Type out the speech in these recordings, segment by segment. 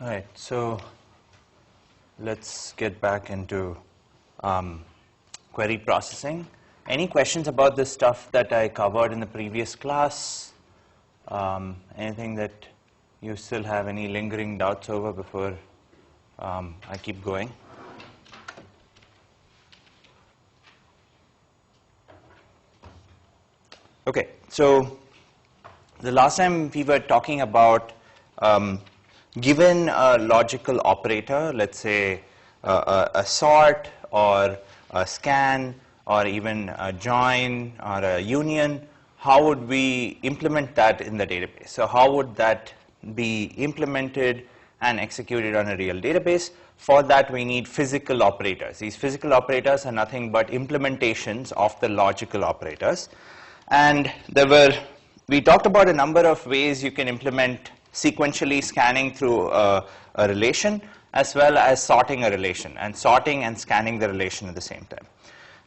All right, so let's get back into query processing. Any questions about this stuff that I covered in the previous class? Anything that you still have any lingering doubts over before I keep going? Okay, so the last time we were talking about given a logical operator, let's say a sort or a scan or even a join or a union, how would we implement that in the database? So how would that be implemented and executed on a real database? For that we need physical operators. These physical operators are nothing but implementations of the logical operators. And we talked about a number of ways you can implement sequentially scanning through a relation, as well as sorting a relation, and sorting and scanning the relation at the same time.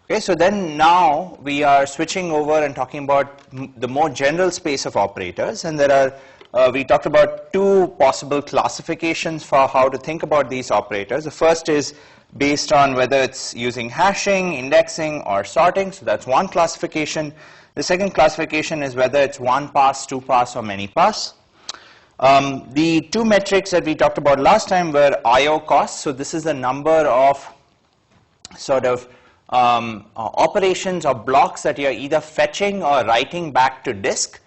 Okay, so then now we are switching over and talking about the more general space of operators, and there are, we talked about two possible classifications for how to think about these operators. The first is based on whether it's using hashing, indexing, or sorting, so that's one classification. The second classification is whether it's one pass, two pass, or many pass. The two metrics that we talked about last time were I/O costs. So this is the number of sort of operations or blocks that you're either fetching or writing back to disk.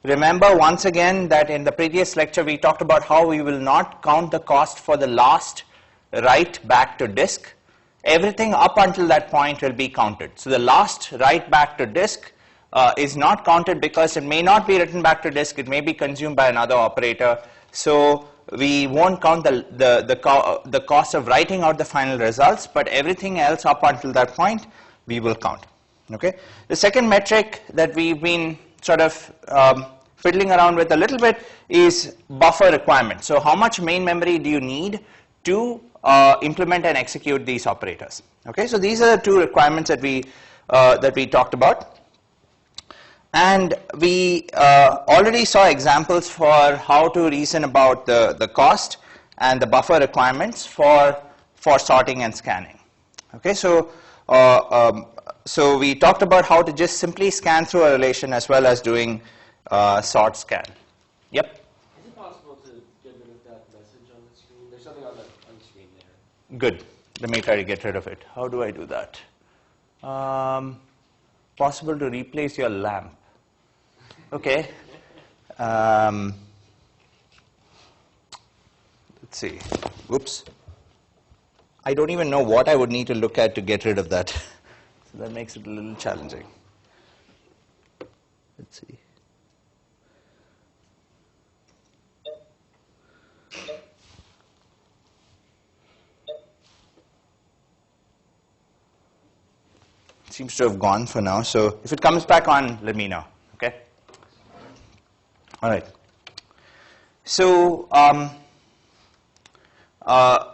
Remember once again that in the previous lecture we talked about how we will not count the cost for the last write back to disk. Everything up until that point will be counted. So the last write back to disk is not counted because it may not be written back to disk, it may be consumed by another operator. So we won't count the cost of writing out the final results, but everything else up until that point we will count. Okay. The second metric that we've been sort of fiddling around with a little bit is buffer requirement. So how much main memory do you need to implement and execute these operators? Okay. So these are the two requirements that we talked about. And we already saw examples for how to reason about the cost and the buffer requirements for sorting and scanning. Okay, so so we talked about how to just simply scan through a relation as well as doing sort scan. Yep. Is it possible to get rid of that message on the screen? There's something on the screen there. Good. Let me try to get rid of it. How do I do that? Possible to replace your lamp. Okay. Let's see. Whoops. I don't even know what I would need to look at to get rid of that. So that makes it a little challenging. Let's see. It seems to have gone for now. So if it comes back on, let me know. Okay. All right. So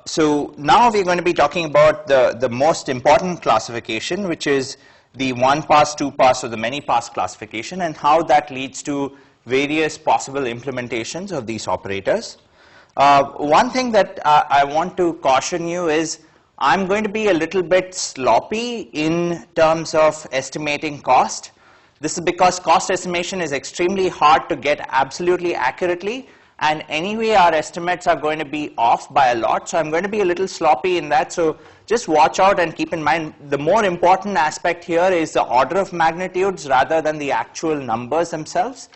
so now we're going to be talking about the most important classification, which is the one pass, two pass, or the many pass classification, and how that leads to various possible implementations of these operators. One thing that I want to caution you is I'm going to be a little bit sloppy in terms of estimating cost. This is because cost estimation is extremely hard to get absolutely accurately, and anyway our estimates are going to be off by a lot, so I'm going to be a little sloppy in that. So just watch out and keep in mind the more important aspect here is the order of magnitudes rather than the actual numbers themselves.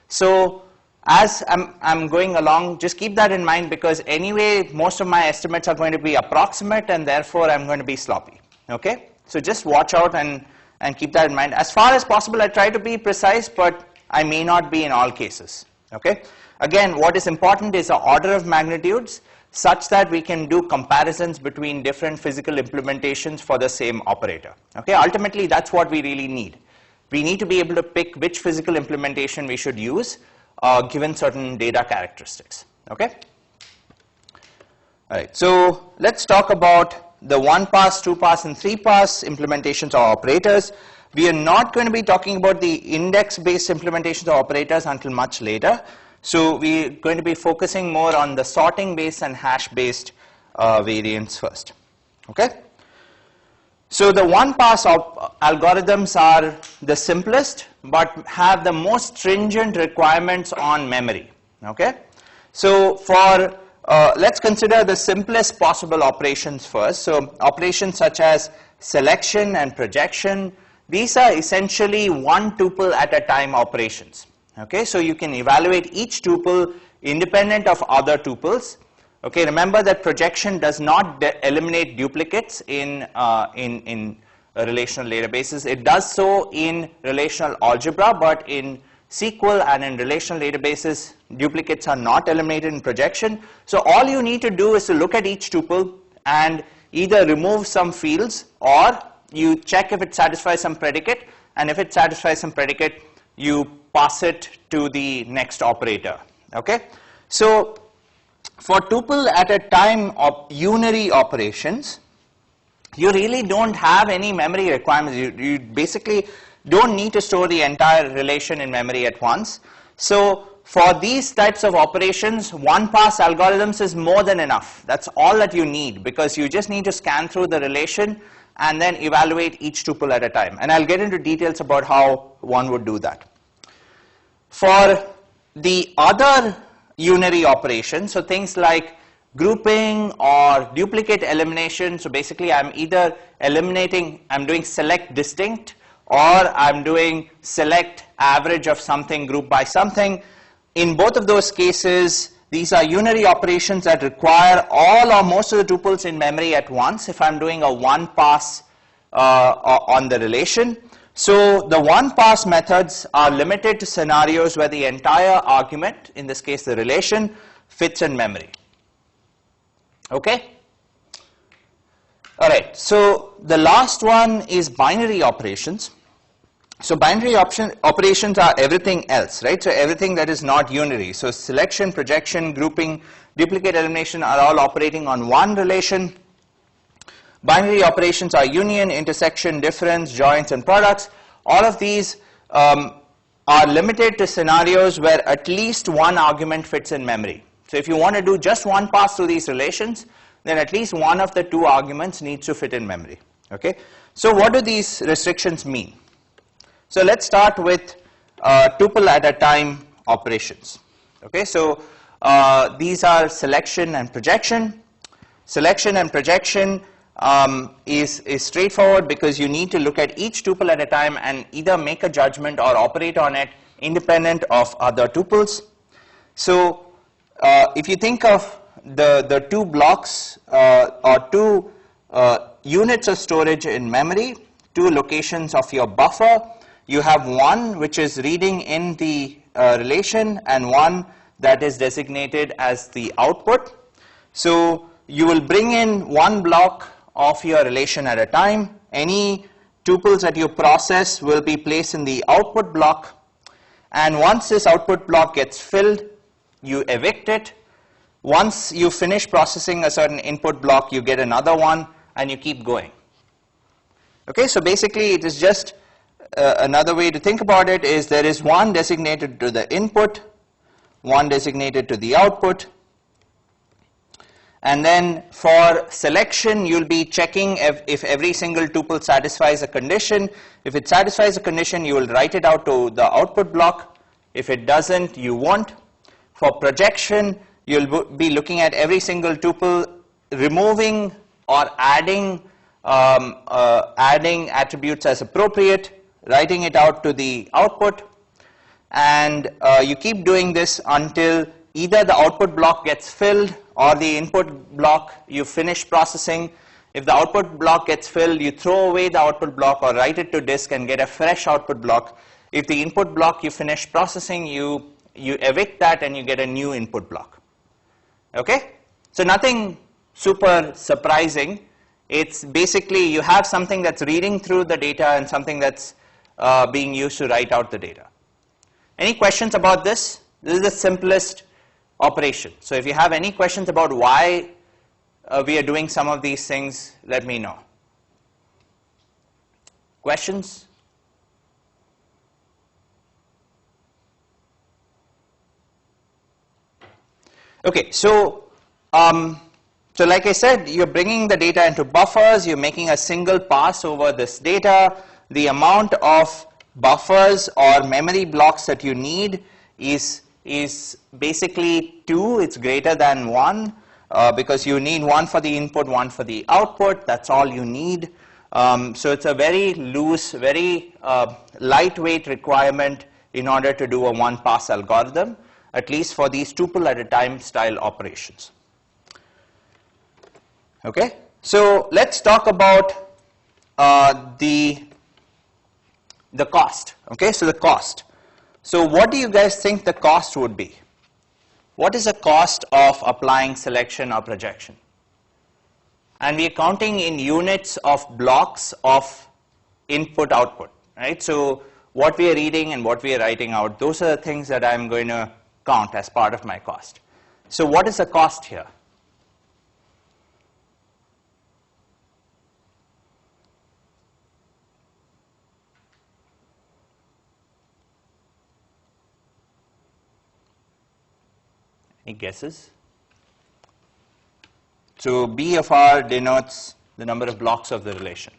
So as I'm going along, just keep that in mind, because anyway most of my estimates are going to be approximate and therefore I'm going to be sloppy. Okay, so just watch out and keep that in mind. As far as possible I try to be precise, but I may not be in all cases. Okay, again what is important is the order of magnitudes such that we can do comparisons between different physical implementations for the same operator. Okay, ultimately that's what we really need. We need to be able to pick which physical implementation we should use given certain data characteristics. Okay. All right. So let's talk about the one pass, two pass, and three pass implementations of operators. We are not going to be talking about the index-based implementations of operators until much later. So we're going to be focusing more on the sorting based and hash based variants first. Okay? So the one pass algorithms are the simplest but have the most stringent requirements on memory. Okay? So for let's consider the simplest possible operations first. So operations such as selection and projection, these are essentially one tuple at a time operations. Okay? So you can evaluate each tuple independent of other tuples. Okay, remember that projection does not eliminate duplicates in relational databases. It does so in relational algebra, but in SQL and in relational databases, duplicates are not eliminated in projection. So all you need to do is to look at each tuple and either remove some fields, or you check if it satisfies some predicate, and if it satisfies some predicate, you pass it to the next operator. Okay, so for tuple at a time of unary operations, you really don't have any memory requirements. You basically don't need to store the entire relation in memory at once. So for these types of operations, one pass algorithms is more than enough. That's all that you need, because you just need to scan through the relation and then evaluate each tuple at a time. And I'll get into details about how one would do that. For the other unary operations, so things like grouping or duplicate elimination, so basically I'm either eliminating, I'm doing select distinct, or I'm doing select average of something grouped by something. In both of those cases, these are unary operations that require all or most of the tuples in memory at once if I'm doing a one pass on the relation. So the one pass methods are limited to scenarios where the entire argument, in this case the relation, fits in memory. Okay? Alright, so the last one is binary operations. So binary operations are everything else, right? So everything that is not unary. So selection, projection, grouping, duplicate elimination are all operating on one relation. Binary operations are union, intersection, difference, joins, and products. All of these are limited to scenarios where at least one argument fits in memory. So if you want to do just one pass through these relations, then at least one of the two arguments needs to fit in memory. Okay? So what do these restrictions mean? So let's start with tuple at a time operations. Okay? So these are selection and projection. Selection and projection is straightforward because you need to look at each tuple at a time and either make a judgment or operate on it independent of other tuples. So if you think of the two blocks or two units of storage in memory, two locations of your buffer, you have one which is reading in the relation and one that is designated as the output. So you will bring in one block of your relation at a time. Any tuples that you process will be placed in the output block, and once this output block gets filled, you evict it. Once you finish processing a certain input block, you get another one and you keep going. Okay, so basically it is just another way to think about it is there is one designated to the input, one designated to the output. And then for selection, you'll be checking if every single tuple satisfies a condition. If it satisfies a condition, you will write it out to the output block. If it doesn't, you won't. For projection, you'll be looking at every single tuple, removing or adding attributes as appropriate, writing it out to the output. And you keep doing this until either the output block gets filled or the input block you finish processing. If the output block gets filled, you throw away the output block or write it to disk and get a fresh output block. If the input block you finish processing, you evict that and you get a new input block. Okay? So nothing super surprising. It's basically you have something that's reading through the data and something that's being used to write out the data. Any questions about this? This is the simplest operation. So if you have any questions about why we are doing some of these things, let me know. Questions? Okay, so like I said, you're bringing the data into buffers, you're making a single pass over this data. The amount of buffers or memory blocks that you need is basically 2, it's greater than 1, because you need 1 for the input, 1 for the output, that's all you need. So it's a very loose, very lightweight requirement in order to do a one-pass algorithm, at least for these tuple at a time style operations. Okay, so let's talk about the cost. Okay, so the cost. So what do you guys think the cost would be? What is the cost of applying selection or projection? And we are counting in units of blocks of input output, right? So what we are reading and what we are writing out, those are the things that I'm going to count as part of my cost. So what is the cost here? Any guesses? So B of R denotes the number of blocks of the relation.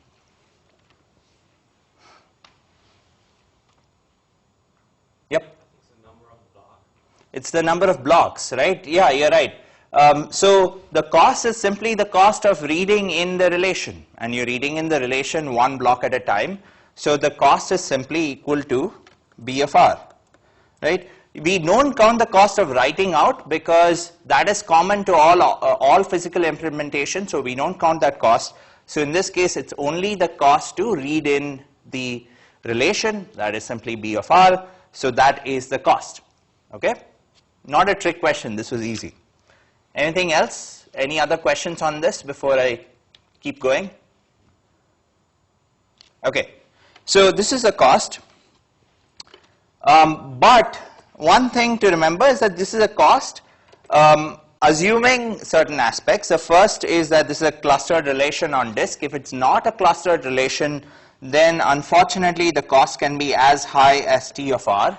Yep. It's the number of blocks. It's the number of blocks, right? Yeah, you're right. So the cost is simply the cost of reading in the relation, and you're reading in the relation one block at a time. So the cost is simply equal to B of R, right? We don't count the cost of writing out because that is common to all physical implementation, so we don't count that cost. So in this case, it's only the cost to read in the relation, that is simply B of R, so that is the cost. Okay? Not a trick question, this was easy. Anything else? Any other questions on this before I keep going? Okay, so this is the cost, but one thing to remember is that this is a cost assuming certain aspects. The first is that this is a clustered relation on disk. If it's not a clustered relation, then unfortunately the cost can be as high as T of R,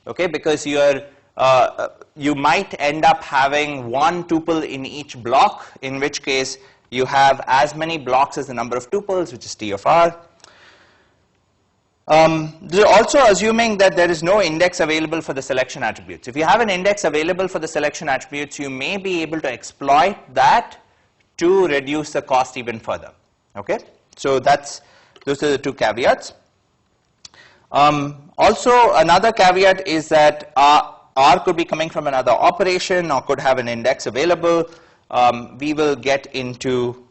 okay, because you might end up having one tuple in each block, in which case you have as many blocks as the number of tuples, which is T of R. They're also assuming that there is no index available for the selection attributes. If you have an index available for the selection attributes, you may be able to exploit that to reduce the cost even further. Okay, so those are the two caveats. Also, another caveat is that R could be coming from another operation or could have an index available. We will get into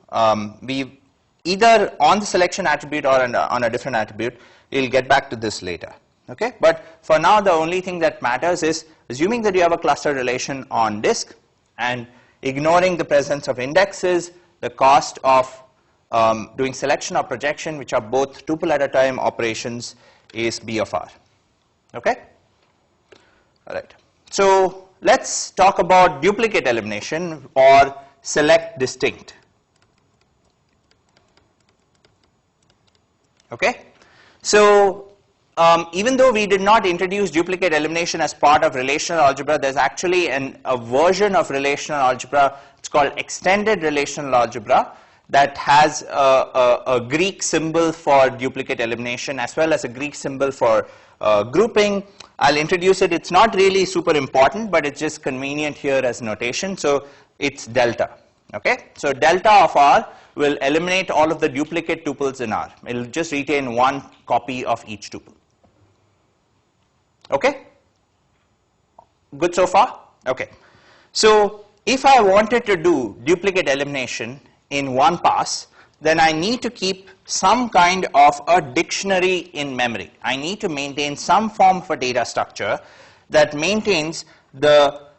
either on the selection attribute or on a different attribute. We'll get back to this later. Okay, but for now the only thing that matters is assuming that you have a cluster relation on disk and ignoring the presence of indexes, the cost of doing selection or projection, which are both tuple at a time operations, is B of R. Okay? All right. So let's talk about duplicate elimination or select distinct. Okay? So even though we did not introduce duplicate elimination as part of relational algebra, there's actually a version of relational algebra, it's called extended relational algebra, that has a Greek symbol for duplicate elimination as well as a Greek symbol for grouping. I'll introduce it. It's not really super important, but it's just convenient here as notation. So it's delta. Okay? So delta of R will eliminate all of the duplicate tuples in R. It will just retain one copy of each tuple. Okay? Good so far? Okay. So if I wanted to do duplicate elimination in one pass, then I need to keep some kind of a dictionary in memory. I need to maintain some form of a data structure that maintains the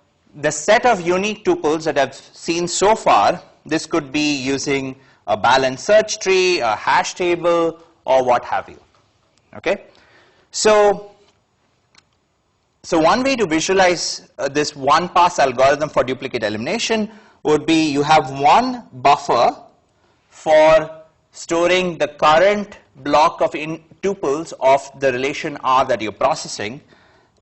set of unique tuples that I've seen so far. This could be using a balanced search tree, a hash table, or what have you. Okay? So one way to visualize this one-pass algorithm for duplicate elimination would be you have one buffer for storing the current block of tuples of the relation R that you're processing,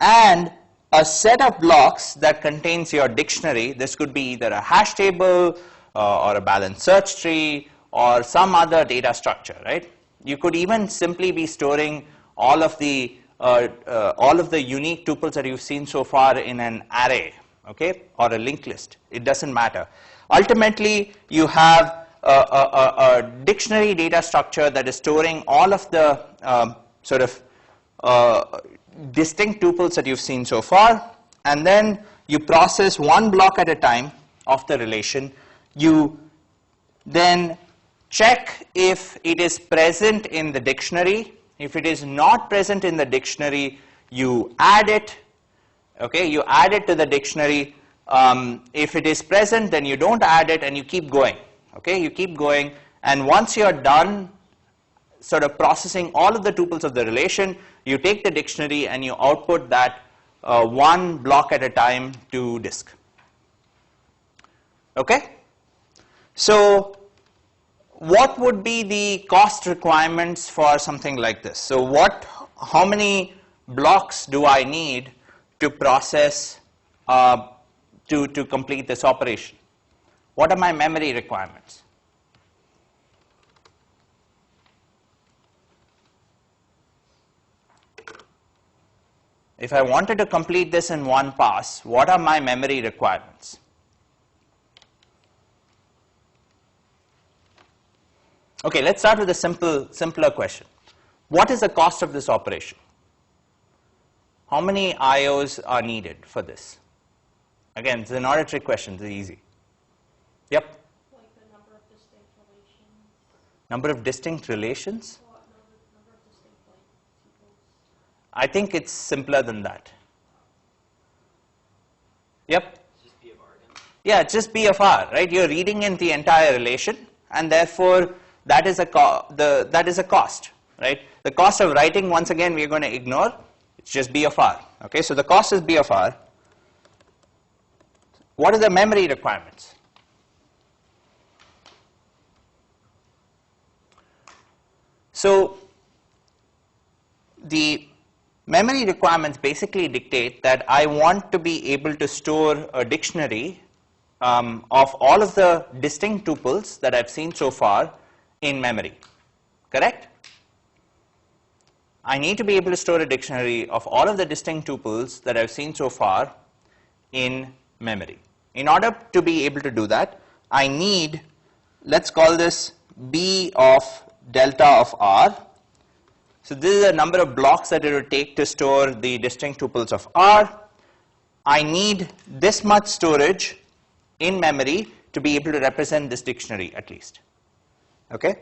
and a set of blocks that contains your dictionary. This could be either a hash table or a balanced search tree or some other data structure, right? You could even simply be storing all of the unique tuples that you've seen so far in an array, okay, or a linked list. It doesn't matter. Ultimately, you have a dictionary data structure that is storing all of the distinct tuples that you've seen so far, and then you process one block at a time of the relation. You then check if it is present in the dictionary. If it is not present in the dictionary, you add it. Okay, you add it to the dictionary. If it is present, then you don't add it, and you keep going. Okay, you keep going, and once you're done sort of processing all of the tuples of the relation, you take the dictionary and you output that one block at a time to disk. Okay? So what would be the cost requirements for something like this? So how many blocks do I need to process to complete this operation? What are my memory requirements? If I wanted to complete this in one pass, what are my memory requirements? Okay, let's start with a simpler question. What is the cost of this operation? How many IOs are needed for this? Again, it's not a trick question, it's easy. Yep? Like the number of distinct relations. Number of distinct relations? Well, number of distinct tuples. I think it's simpler than that. Yep? Just B of R again. Yeah, it's just B of R, right? You're reading in the entire relation, and therefore that is a cost, right? The cost of writing, once again, we're going to ignore. It's just B of R. Okay, so the cost is B of R. What are the memory requirements? So the memory requirements basically dictate that I want to be able to store a dictionary of all of the distinct tuples that I've seen so far in memory. Correct? I need to be able to store a dictionary of all of the distinct tuples that I've seen so far in memory. In order to be able to do that, I need, let's call this B of delta of R. So this is the number of blocks that it would take to store the distinct tuples of R. I need this much storage in memory to be able to represent this dictionary at least. Okay?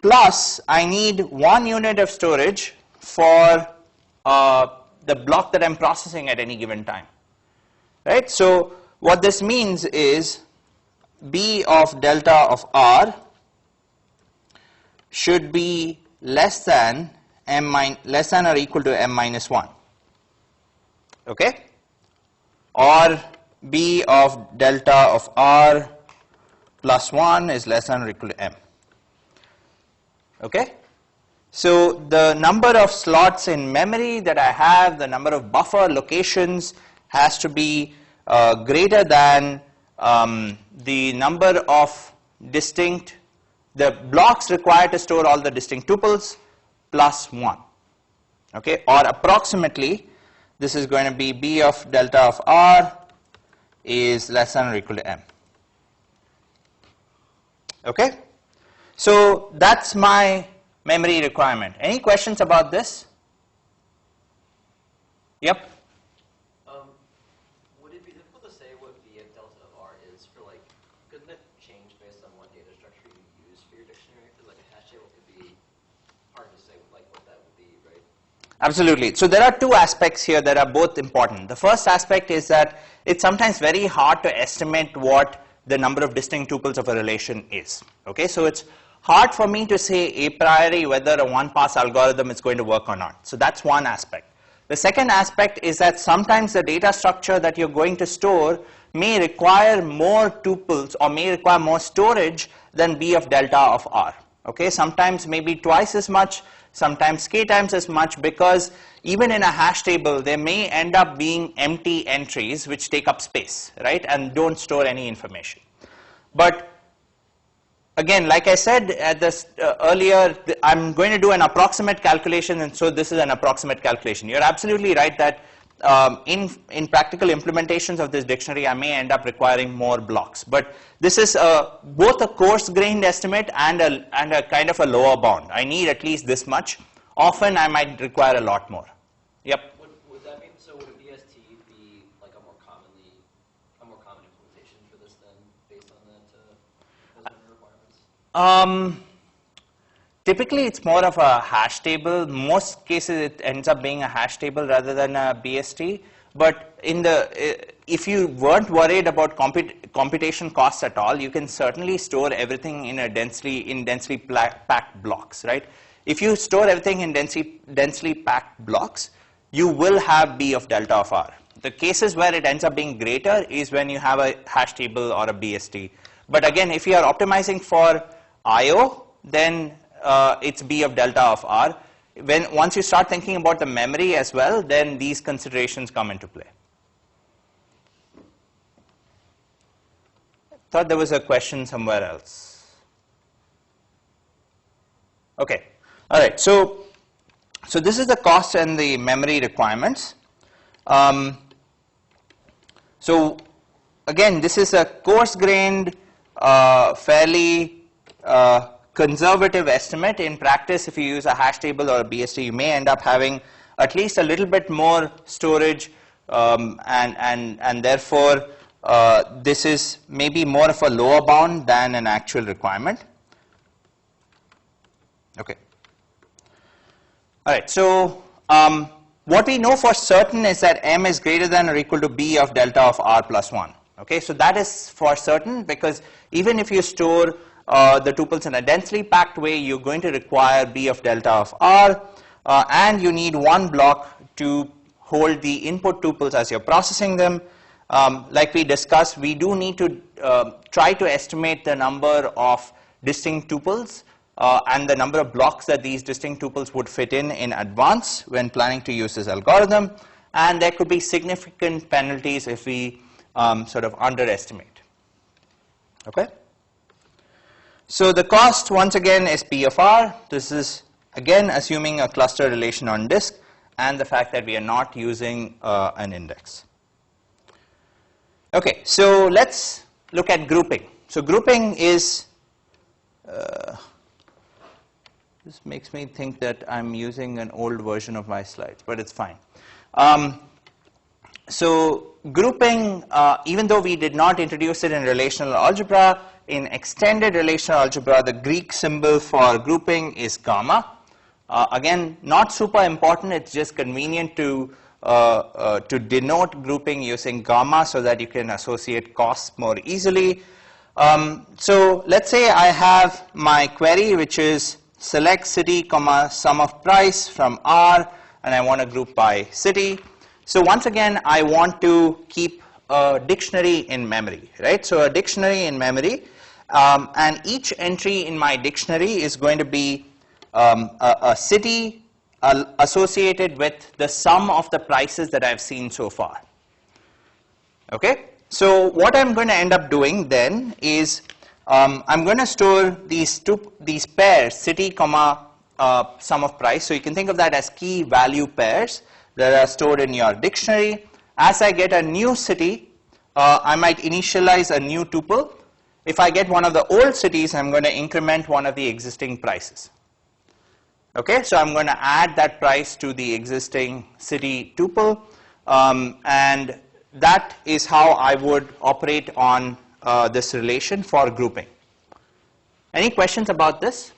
Plus, I need 1 unit of storage for the block that I'm processing at any given time. Right? So what this means is B of delta of R should be less than or equal to m minus 1. Okay? Or B of delta of R plus 1 is less than or equal to m. Okay? So the number of slots in memory that I have, the number of buffer locations has to be greater than the number of the blocks required to store all the distinct tuples plus 1. Okay? Or approximately, this is going to be B of delta of R is less than or equal to m. Okay? So that's my memory requirement. Any questions about this? Yep? Would it be difficult to say what B of delta of R is for, like, couldn't it change based on what data structure you use for your dictionary? Because, like, a hash table could be hard to say, like, what that would be, right? Absolutely. So there are two aspects here that are both important. The first aspect is that it's sometimes very hard to estimate what the number of distinct tuples of a relation is. Okay, so it's hard for me to say a priori whether a one-pass algorithm is going to work or not. So that's one aspect. The second aspect is that sometimes the data structure that you're going to store may require more tuples or may require more storage than B of delta of R. Okay, sometimes maybe twice as much, sometimes k times as much, because even in a hash table, there may end up being empty entries which take up space, right, and don't store any information. But again, like I said at this earlier, I'm going to do an approximate calculation, and so this is an approximate calculation. You're absolutely right that in practical implementations of this dictionary, I may end up requiring more blocks. But this is both a coarse-grained estimate and a kind of a lower bound. I need at least this much. Often, I might require a lot more. Yep. Would that mean, so would a BST be like a more common implementation for this then, based on those requirements? Typically, it's more of a hash table. Most cases, it ends up being a hash table rather than a BST. But if you weren't worried about computation costs at all, you can certainly store everything in densely packed blocks, right? If you store everything in densely packed blocks, you will have B of delta of R. The cases where it ends up being greater is when you have a hash table or a BST. But again, if you are optimizing for I/O, then it's B of delta of R. Once you start thinking about the memory as well, then these considerations come into play. Thought there was a question somewhere else. Okay, all right. So this is the cost and the memory requirements. So again, this is a coarse-grained, fairly conservative estimate. In practice, if you use a hash table or a BST, you may end up having at least a little bit more storage, and therefore this is maybe more of a lower bound than an actual requirement. Okay. All right. So what we know for certain is that M is greater than or equal to B of delta of R plus 1. Okay. So that is for certain, because even if you store the tuples in a densely packed way, you're going to require B of delta of R, and you need one block to hold the input tuples as you're processing them. Like we discussed, we do need to try to estimate the number of distinct tuples and the number of blocks that these distinct tuples would fit in advance when planning to use this algorithm, and there could be significant penalties if we sort of underestimate. Okay? So the cost, once again, is P of R. This is, again, assuming a cluster relation on disk and the fact that we are not using an index. Okay, so let's look at grouping. So grouping is, this makes me think that I'm using an old version of my slides, but it's fine. So grouping, even though we did not introduce it in relational algebra, in extended relational algebra, the Greek symbol for grouping is gamma. Again, not super important. It's just convenient to denote grouping using gamma so that you can associate costs more easily. So let's say I have my query, which is select city, comma, sum of price from R, and I want to group by city. So once again, I want to keep a dictionary in memory, right? So a dictionary in memory, and each entry in my dictionary is going to be a city associated with the sum of the prices that I've seen so far. Okay? So what I'm going to end up doing then is I'm going to store these pairs, city, comma, sum of price. So you can think of that as key value pairs that are stored in your dictionary. As I get a new city, I might initialize a new tuple. If I get one of the old cities, I'm going to increment one of the existing prices. Okay, so I'm going to add that price to the existing city tuple, and that is how I would operate on this relation for grouping. Any questions about this?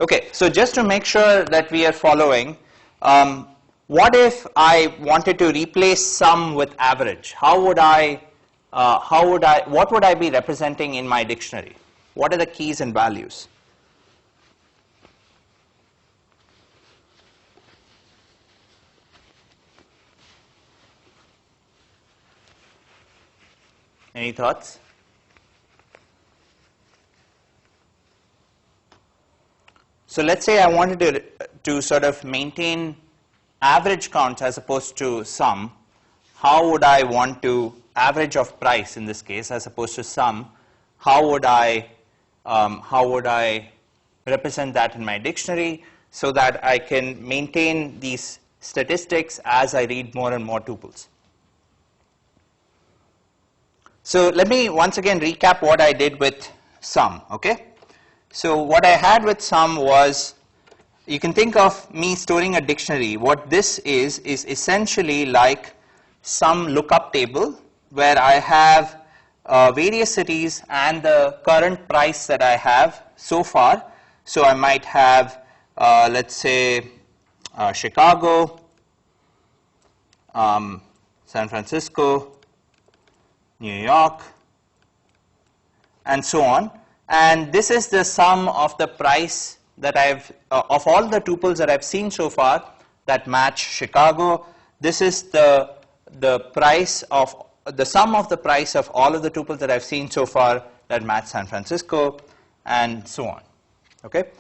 Okay, so just to make sure that we are following, what if I wanted to replace sum with average? What would I be representing in my dictionary? What are the keys and values? Any thoughts? So let's say I wanted to sort of maintain average counts as opposed to sum. How would I want to average of price in this case as opposed to sum? How would I represent that in my dictionary so that I can maintain these statistics as I read more and more tuples? So let me once again recap what I did with sum, okay? So what I had with sum was, you can think of me storing a dictionary. What this is essentially like some lookup table where I have various cities and the current price that I have so far. So I might have, let's say, Chicago, San Francisco, New York, and so on. And this is the sum of the price that I've, of all the tuples that I've seen so far that match Chicago. This is the price of, the sum of the price of all of the tuples that I've seen so far that match San Francisco, and so on. Okay?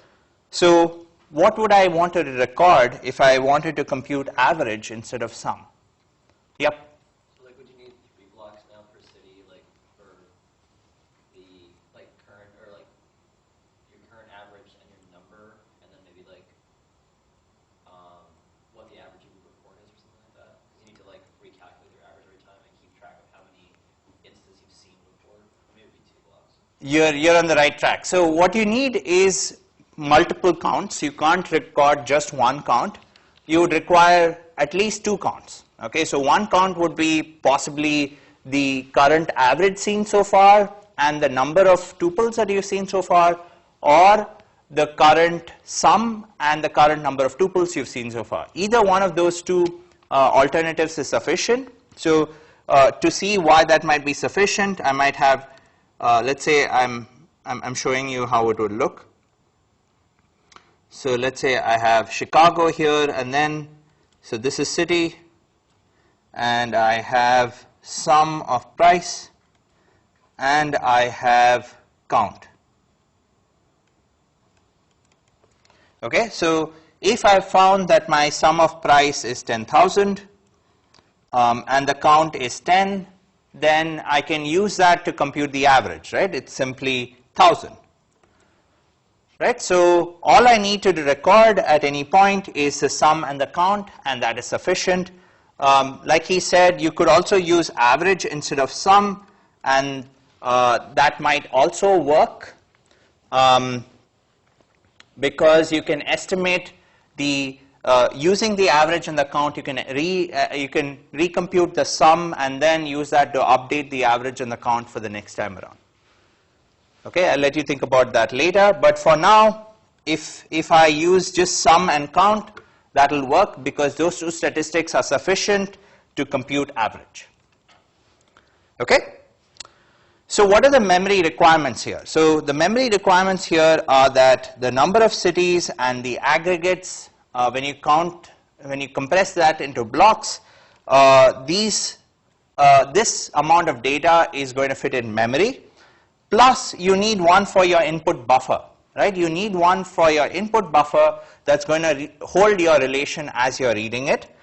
So what would I want to record if I wanted to compute average instead of sum? Yep. So like, would you need 3 blocks now per city, like for the like current or like your current average and your number, and then maybe like what the average you would report is or something like that? Because you need to like recalculate your average every time and keep track of how many instances you've seen before. Or maybe it'd be 2 blocks. You're on the right track. So what you need is multiple counts. You can't record just one count. You would require at least 2 counts. Okay, so one count would be possibly the current average seen so far and the number of tuples that you've seen so far, or the current sum and the current number of tuples you've seen so far. Either one of those 2 alternatives is sufficient. So to see why that might be sufficient, I might have, let's say I'm showing you how it would look. So let's say I have Chicago here, and then, so this is city, and I have sum of price, and I have count. Okay, so if I found that my sum of price is 10,000 and the count is 10, then I can use that to compute the average, right? It's simply 1,000. Right? So all I need to record at any point is the sum and the count, and that is sufficient. Like he said, you could also use average instead of sum, and that might also work because you can estimate the using the average and the count. You can recompute the sum and then use that to update the average and the count for the next time around. Okay, I'll let you think about that later, but for now, if I use just sum and count, that will work because those 2 statistics are sufficient to compute average. Okay? So what are the memory requirements here? So the memory requirements here are that the number of cities and the aggregates, when you compress that into blocks, this amount of data is going to fit in memory. Plus, you need one for your input buffer, right? You need one for your input buffer that's going to hold your relation as you're reading it.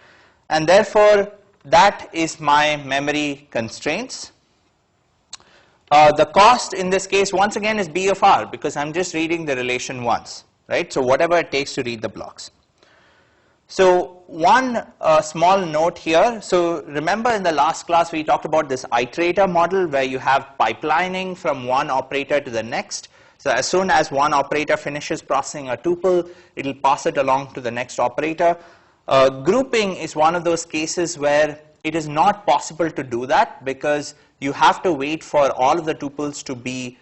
And therefore, that is my memory constraints. The cost in this case, once again, is B of R because I'm just reading the relation once, right? So whatever it takes to read the blocks. So one small note here. So remember in the last class we talked about this iterator model where you have pipelining from one operator to the next. So as soon as one operator finishes processing a tuple, it will pass it along to the next operator. Grouping is one of those cases where it is not possible to do that because you have to wait for all of the tuples to be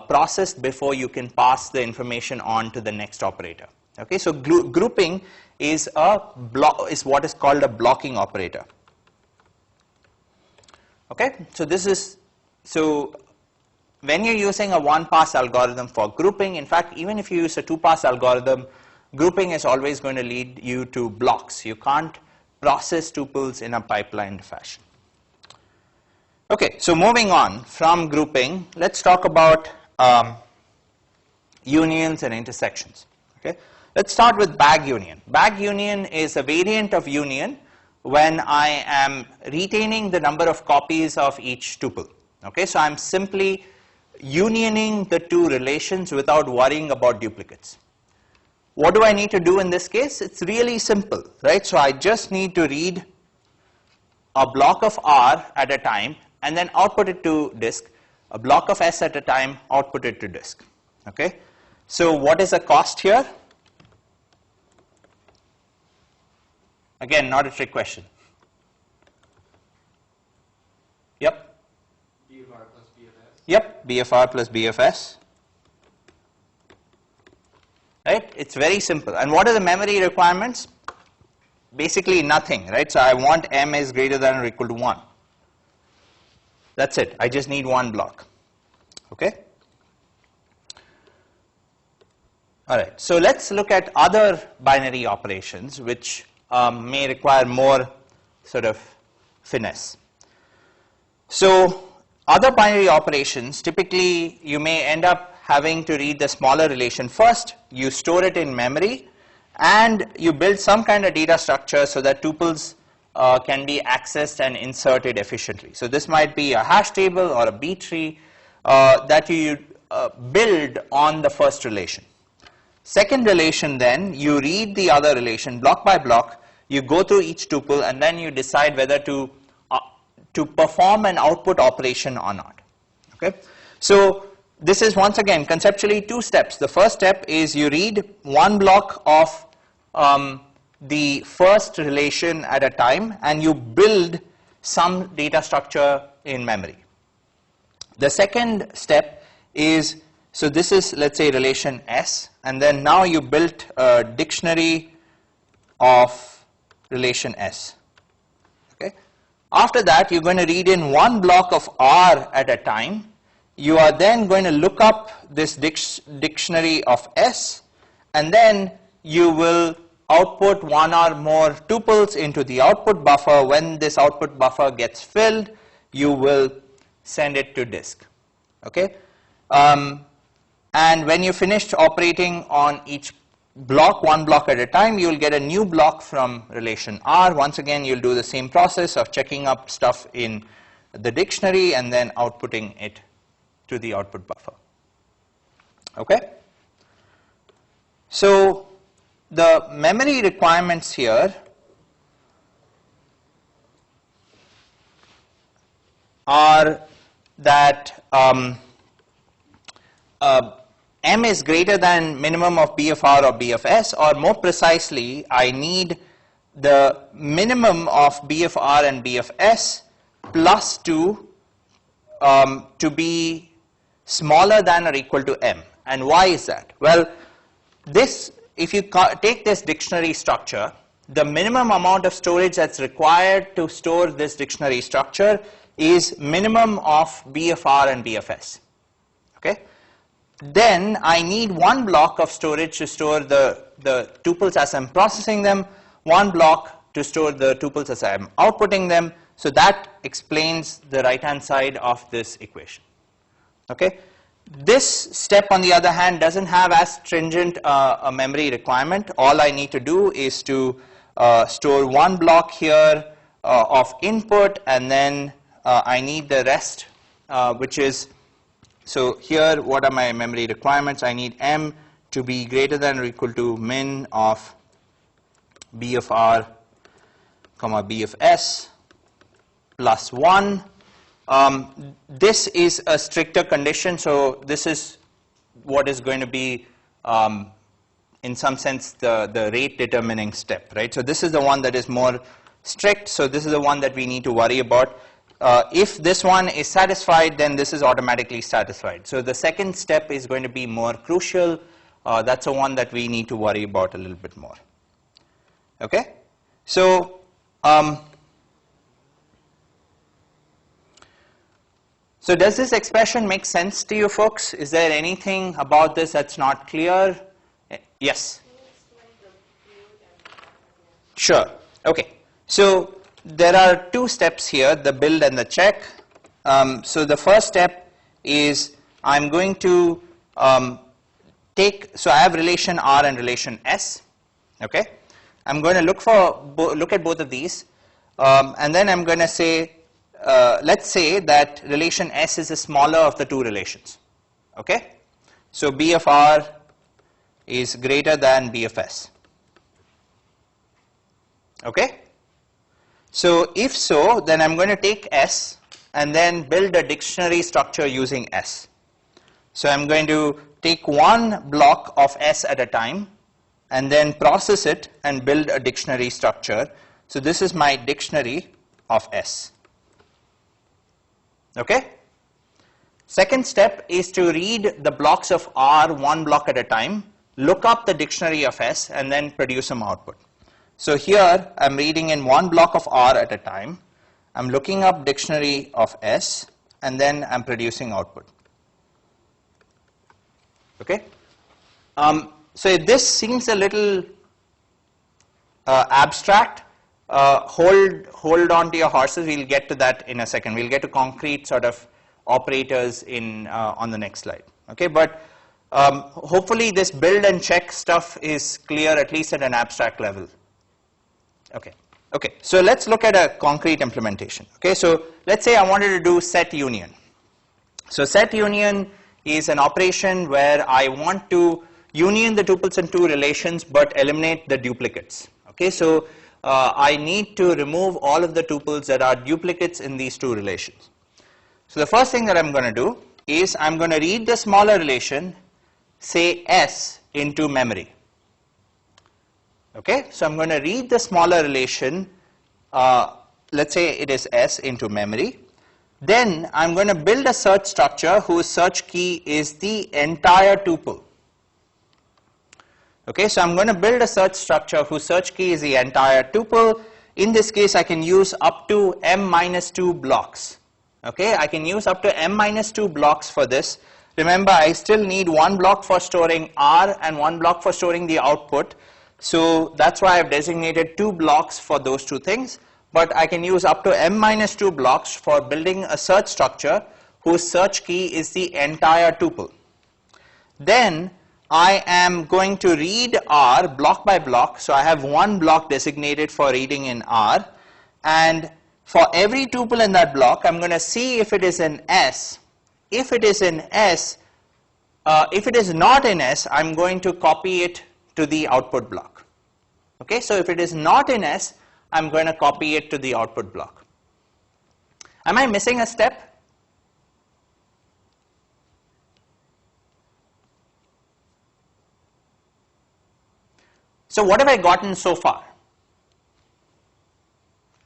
processed before you can pass the information on to the next operator. Okay, so grouping is what is called a blocking operator. Okay, so when you're using a 1-pass algorithm for grouping, in fact, even if you use a 2-pass algorithm, grouping is always going to lead you to blocks. You can't process tuples in a pipelined fashion. Okay, so moving on from grouping, let's talk about unions and intersections. Okay? Let's start with bag union. Bag union is a variant of union when I am retaining the number of copies of each tuple. Okay? So I'm simply unioning the two relations without worrying about duplicates. What do I need to do in this case? It's really simple, right? So I just need to read a block of R at a time and then output it to disk, a block of S at a time, output it to disk. Okay? So what is the cost here? Again, not a trick question. Yep. BFR plus BFS? Yep, BFR plus BFS. Right? It's very simple. And what are the memory requirements? Basically nothing, right? So I want M is greater than or equal to 1. That's it. I just need one block. Okay? All right. So let's look at other binary operations which may require more sort of finesse. So other binary operations, typically you may end up having to read the smaller relation first, you store it in memory, and you build some kind of data structure so that tuples can be accessed and inserted efficiently. So this might be a hash table or a B tree that you build on the first relation. Second relation then, you read the other relation block by block, you go through each tuple, and then you decide whether to perform an output operation or not. Okay? So this is once again conceptually two steps. The first step is you read one block of the first relation at a time and you build some data structure in memory. The second step is, so this is, let's say, relation S, and then now you built a dictionary of relation S. Okay? After that, you're going to read in one block of R at a time. You are then going to look up this dictionary of S, and then you will output one or more tuples into the output buffer. When this output buffer gets filled, you will send it to disk. Okay? And when you finished operating on each block, one block at a time, you will get a new block from relation R. Once again, you'll do the same process of checking up stuff in the dictionary and then outputting it to the output buffer. Okay? So the memory requirements here are that M is greater than minimum of BFR or BFS, or more precisely, I need the minimum of BFR and BFS plus 2 to be smaller than or equal to M. And why is that? Well, this, if you take this dictionary structure, the minimum amount of storage that's required to store this dictionary structure is minimum of BFR and BFS. Okay? Then I need one block of storage to store the tuples as I'm processing them, one block to store the tuples as I'm outputting them. So that explains the right-hand side of this equation. Okay? This step, on the other hand, doesn't have as stringent a memory requirement. All I need to do is to store one block here of input, and then I need the rest, which is, so here, what are my memory requirements? I need M to be greater than or equal to min of BFR, BFS plus 1. This is a stricter condition, so this is what is going to be, in some sense, the rate determining step, right? So this is the one that is more strict, so this is the one that we need to worry about. If this one is satisfied, then this is automatically satisfied. So the second step is going to be more crucial. That's the one that we need to worry about a little bit more. Okay? So, so does this expression make sense to you folks? Is there anything about this that's not clear? Yes? Sure. Okay. So there are two steps here, the build and the check. So the first step is I'm going to so I have relation R and relation S, okay? I'm going to look at both of these, and then I'm going to say, let's say that relation S is the smaller of the two relations, okay? So B of R is greater than B of S, okay? So if so, then I'm going to take S and then build a dictionary structure using S. So I'm going to take one block of S at a time and then process it and build a dictionary structure. So this is my dictionary of S. Okay? Second step is to read the blocks of R one block at a time, look up the dictionary of S, and then produce some output. So here I'm reading in one block of R at a time, I'm looking up dictionary of S, and then I'm producing output. Okay? So this seems a little abstract. Hold on to your horses. We'll get to that in a second. We'll get to concrete sort of operators on the next slide. Okay, but hopefully this build and check stuff is clear, at least at an abstract level. Okay. Okay. So let's look at a concrete implementation. Okay. So let's say I wanted to do set union. So set union is an operation where I want to union the tuples in two relations but eliminate the duplicates. Okay, so I need to remove all of the tuples that are duplicates in these two relations. So the first thing that I'm going to do is I'm going to read the smaller relation, say S, into memory. Okay, so I'm going to read the smaller relation, let's say it is S, into memory. Then I'm going to build a search structure whose search key is the entire tuple. Okay, so I'm going to build a search structure whose search key is the entire tuple. In this case, I can use up to m-2 blocks. Okay, I can use up to m-2 blocks for this. Remember, I still need one block for storing R and one block for storing the output. So that's why I've designated 2 blocks for those two things. But I can use up to m-2 blocks for building a search structure whose search key is the entire tuple. Then I am going to read R block by block. So I have one block designated for reading in R. And for every tuple in that block, I'm going to see if it is in S. If it is in S, if it is not in S, I'm going to copy it to the output block. Okay, so if it is not in S, I'm going to copy it to the output block. Am I missing a step? So what have I gotten so far?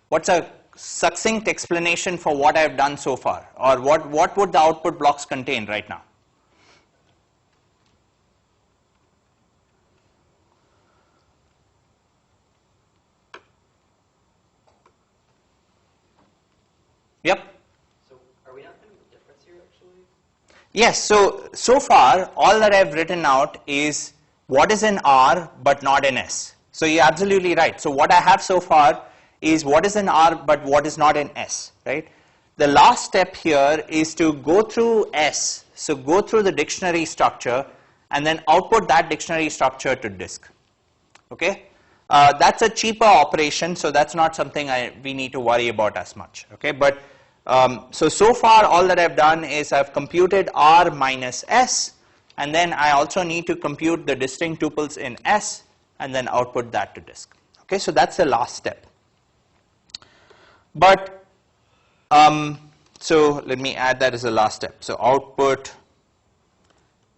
What's a succinct explanation for what I've done so far? Or what would the output blocks contain right now? Yep. So are we not finding the difference here actually? Yes, so far all that I've written out is what is in R but not in S. So you're absolutely right. So what I have so far is what is in R but what is not in S, right? The last step here is to go through S, so go through the dictionary structure and then output that dictionary structure to disk. Okay? That's a cheaper operation, so that's not something we need to worry about as much. Okay, but so far all that I've done is I've computed R minus S, and then I also need to compute the distinct tuples in S and then output that to disk. Okay, so that's the last step. But so let me add that as the last step. So output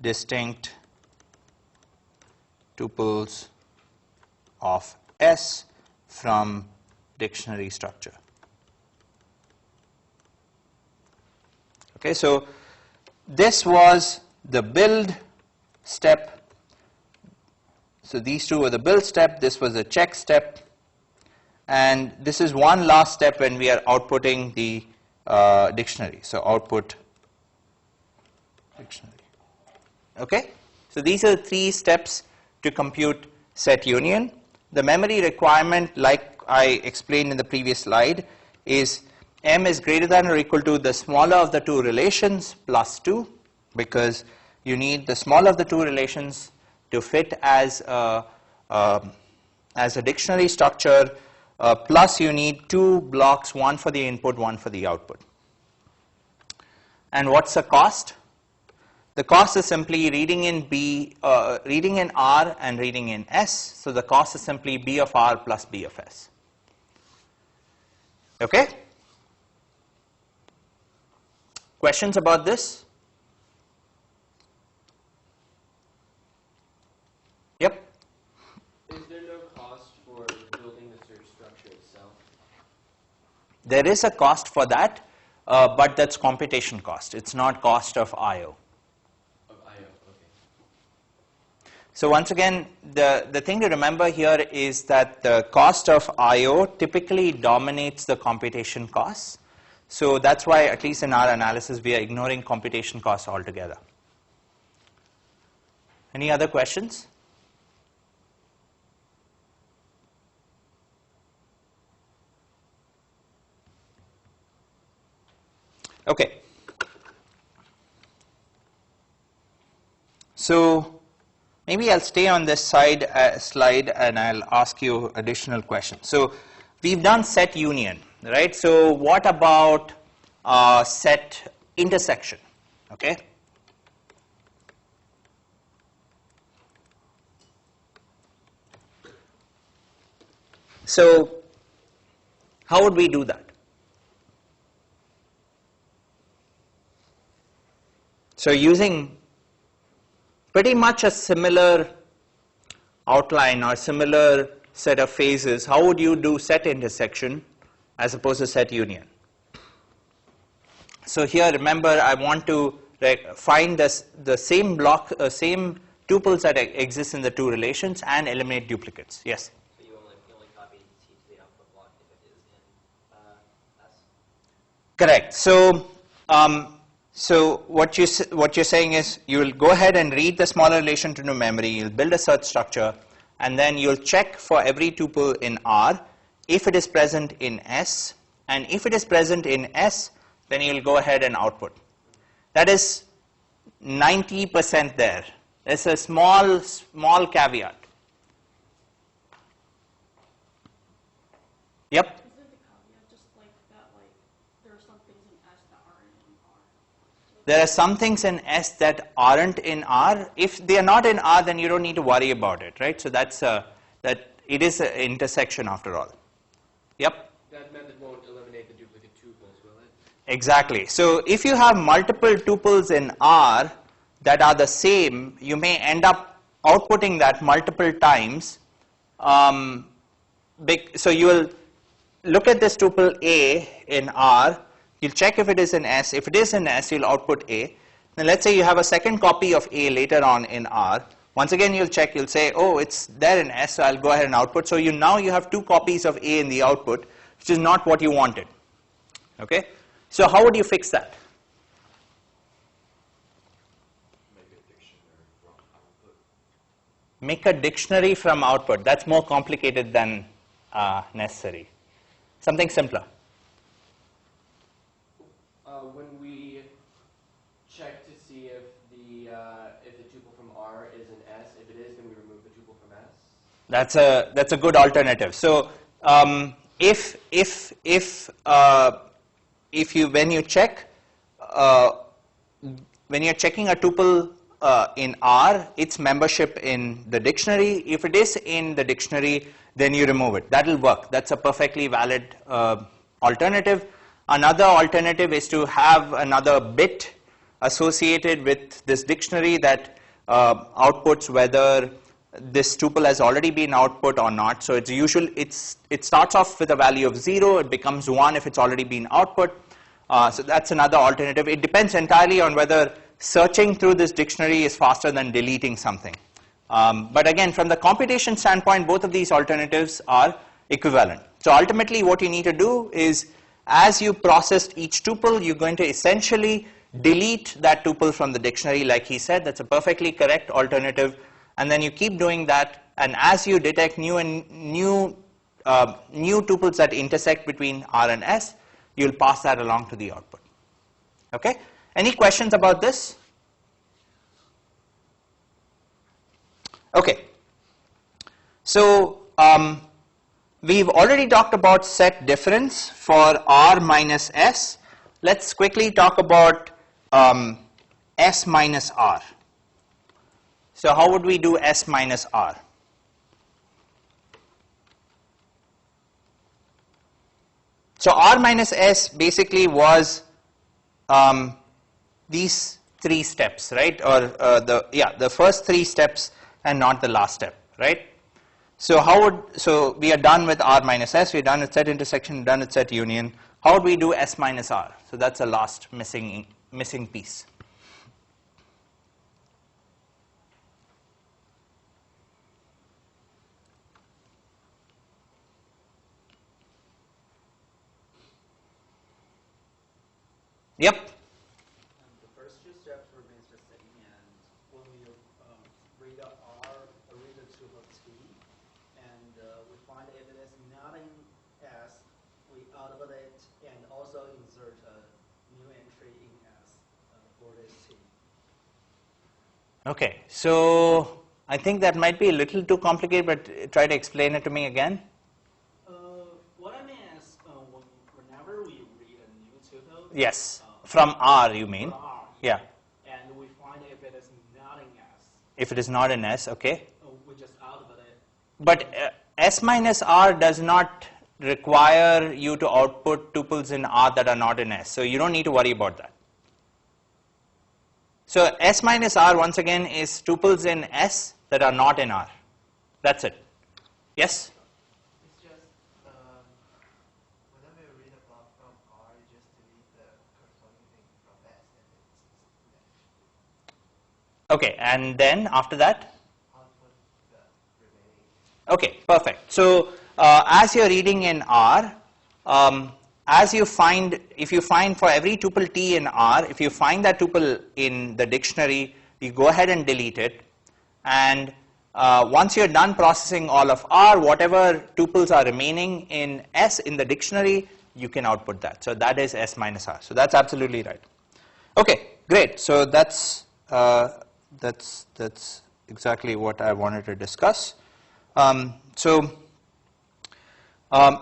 distinct tuples of S from dictionary structure. Okay, so this was the build step. So these two were the build step, this was the check step, and this is one last step when we are outputting the dictionary. So output dictionary. Okay, so these are the 3 steps to compute set union. The memory requirement, like I explained in the previous slide, is m is greater than or equal to the smaller of the 2 relations plus 2, because You need the small of the two relations to fit as a dictionary structure, plus you need two blocks, one for the input, one for the output. And what's the cost? The cost is simply reading in R and reading in S. So the cost is simply B of R plus B of S. Okay? Questions about this? Yep. Is there no cost for building the search structure itself? There is a cost for that, but that's computation cost. It's not cost of I/O. Of I/O, okay. So once again, the thing to remember here is that the cost of I/O typically dominates the computation costs. So that's why, at least in our analysis, we are ignoring computation costs altogether. Any other questions? Okay. So maybe I'll stay on this slide and I'll ask you additional questions. So we've done set union, right? So what about set intersection? Okay. So how would we do that? So using pretty much a similar outline or similar set of phases, how would you do set intersection as opposed to set union? So here, remember, I want to find the same block, same tuples that exist in the two relations and eliminate duplicates. Yes? So you only copy T to the output block if it is in S? Correct. So what you're saying is you will go ahead and read the smaller relation to memory, you'll build a search structure, and then you'll check for every tuple in R if it is present in S, and if it is present in S, then you'll go ahead and output. That is 90% there. There's a small caveat. Yep. Isn't the caveat just like that, like there are some things in S that aren't in R? There are some things in S that aren't in R. If they are not in R, then you don't need to worry about it, right? So that's that it is an intersection after all. Yep. That method won't eliminate the duplicate tuples, will it? Exactly. So if you have multiple tuples in R that are the same, you may end up outputting that multiple times. So you will look at this tuple A in R. You'll check if it is in S. If it is in S, you'll output A. Then let's say you have a second copy of A later on in R. Once again, you'll check. You'll say, oh, it's there in S, so I'll go ahead and output. So now you have two copies of A in the output, which is not what you wanted. Okay? So how would you fix that? Make a dictionary from output. That's more complicated than necessary. Something simpler. When we check to see if the tuple from R is in S, if it is, then we remove the tuple from S. That's a good alternative. So if you when you're checking a tuple in R, its membership in the dictionary. If it is in the dictionary, then you remove it. That'll work. That's a perfectly valid alternative. Another alternative is to have another bit associated with this dictionary that outputs whether this tuple has already been output or not. So it starts off with a value of 0, it becomes 1 if it's already been output. So that's another alternative. It depends entirely on whether searching through this dictionary is faster than deleting something. But again, from the computation standpoint, both of these alternatives are equivalent. So ultimately what you need to do is, as you processed each tuple, you're going to essentially delete that tuple from the dictionary, like he said. That's a perfectly correct alternative. And then you keep doing that, and as you detect new tuples that intersect between R and S, you'll pass that along to the output. Okay? Any questions about this? Okay. So we've already talked about set difference for R minus S. Let's quickly talk about S minus R. So how would we do S minus R? So R minus S basically was these 3 steps, right? Or the first 3 steps and not the last step, right? So we are done with R minus S, we're done with set intersection, done with set union. How would we do S minus R? So that's the last missing piece. Yep. The first 2 steps remains the same, and when we read R, read the tuple T, and we find if it is not in S, we output it and also insert a new entry in S for this T. Okay, so I think that might be a little too complicated, but try to explain it to me again. What I mean is, whenever we read a new tuple, Yes, from R you mean? from R, Yeah. and we find if it is not in S, If it is not in S, okay. we just output it. But S minus R does not require you to output tuples in R that are not in S. So you don't need to worry about that. So S minus R once again is tuples in S that are not in R. That's it. Yes? It's just whenever you read a block from R, you just delete the corresponding thing from S, and it's Okay, and then after that? output the remaining. Okay, perfect. So as you're reading in R, if you find for every tuple T in R, if you find that tuple in the dictionary, you go ahead and delete it. And once you're done processing all of R, whatever tuples are remaining in S in the dictionary, you can output that. So that is S minus R. So that's absolutely right. Okay, great. So that's exactly what I wanted to discuss.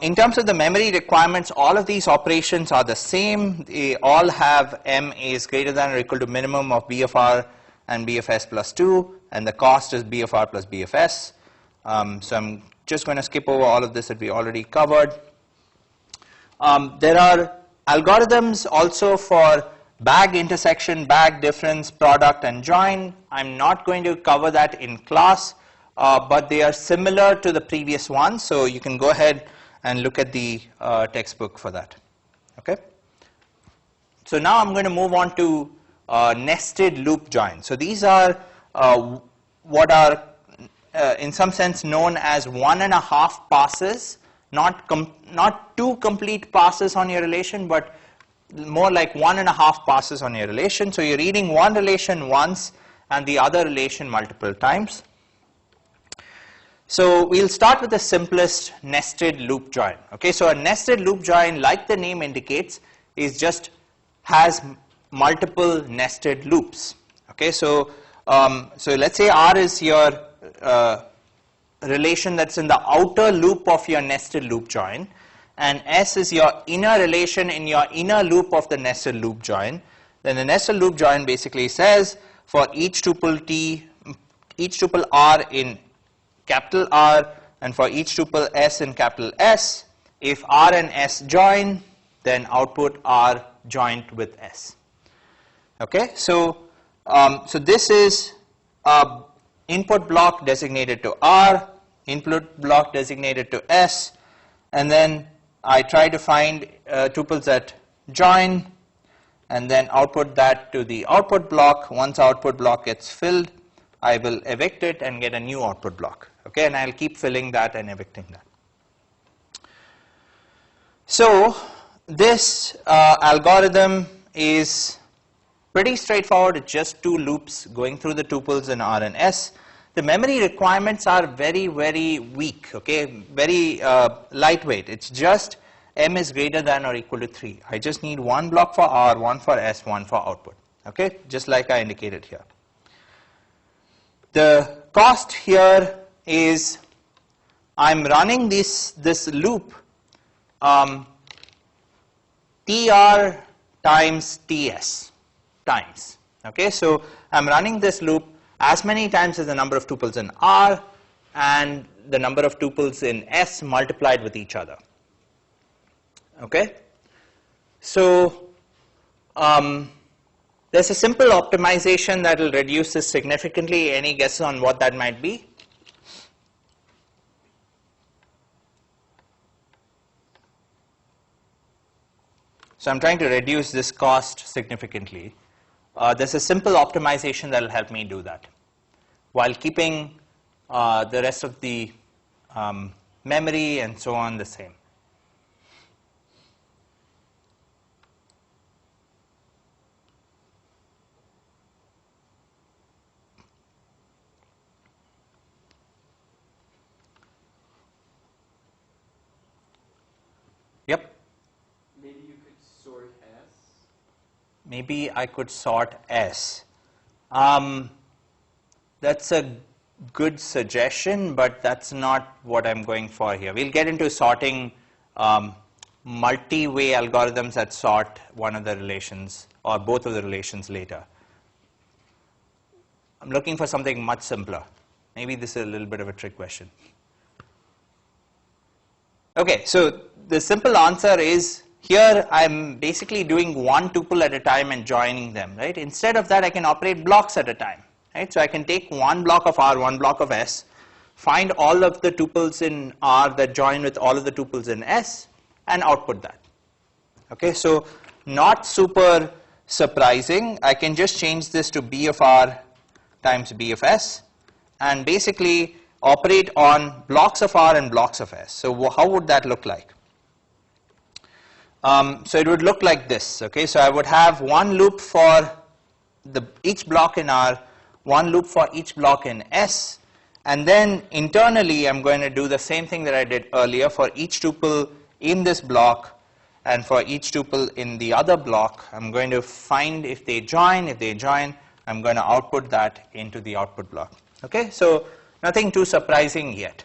In terms of the memory requirements, all of these operations are the same. They all have M is greater than or equal to minimum of B of R and B of S plus 2, and the cost is B of R plus B of S. So I'm just going to skip over all of this that we already covered. There are algorithms also for bag intersection, bag difference, product, and join. I'm not going to cover that in class, but they are similar to the previous one, so you can go ahead and look at the textbook for that. Okay. So now I'm going to move on to nested loop join. So these are what are in some sense known as 1.5 passes, not 2 complete passes on your relation, but more like 1.5 passes on your relation. So you're reading one relation once and the other relation multiple times. So we'll start with the simplest nested loop join. Okay, so a nested loop join, like the name indicates, is just has multiple nested loops. Okay, so let's say R is your relation that's in the outer loop of your nested loop join, and S is your inner relation in your inner loop of the nested loop join. Then the nested loop join basically says for each tuple R in capital R and for each tuple S in capital S, if R and S join, then output R joint with S. Okay, so this is input block designated to R, input block designated to S, and then I try to find tuples that join, and then output that to the output block. Once output block gets filled, I will evict it and get a new output block. Okay, and I'll keep filling that and evicting that. So this algorithm is pretty straightforward. It's just 2 loops going through the tuples in R and S. The memory requirements are very, very weak, okay, very lightweight. It's just M is greater than or equal to 3. I just need 1 block for R, 1 for S, 1 for output, okay, just like I indicated here. The cost here is I'm running this loop TR times TS times. Okay, so I'm running this loop as many times as the number of tuples in R and the number of tuples in S multiplied with each other. Okay, so there's a simple optimization that will reduce this significantly. Any guesses on what that might be? So I'm trying to reduce this cost significantly. There's a simple optimization that will help me do that while keeping the rest of the memory and so on the same. Yep. Maybe you could sort S. Maybe I could sort S. That's a good suggestion, but that's not what I'm going for here. We'll get into sorting multi-way algorithms that sort one of the relations or both of the relations later. I'm looking for something much simpler. Maybe this is a little bit of a trick question. Okay, so the simple answer is here I'm basically doing one tuple at a time and joining them, right? Instead of that, I can operate blocks at a time, right? So I can take one block of R, one block of S, find all of the tuples in R that join with all of the tuples in S, and output that. Okay, so not super surprising. I can just change this to B of R times B of S, and basically operate on blocks of R and blocks of S. So how would that look like? So it would look like this. Okay, so I would have one loop for each block in R, one loop for each block in S, and then internally I'm going to do the same thing that I did earlier for each tuple in this block and for each tuple in the other block. I'm going to find if they join. If they join, I'm going to output that into the output block. Okay, so nothing too surprising yet.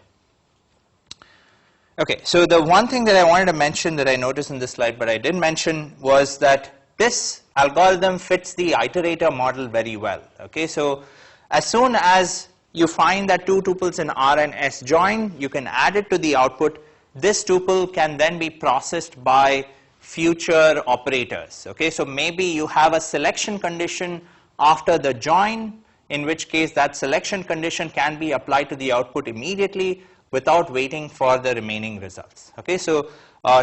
Okay, so the one thing that I wanted to mention that I noticed in this slide but I didn't mention was that this algorithm fits the iterator model very well. Okay, so as soon as you find that two tuples in R and S join, you can add it to the output. This tuple can then be processed by future operators. Okay, so maybe you have a selection condition after the join, in which case that selection condition can be applied to the output immediately without waiting for the remaining results. Okay, so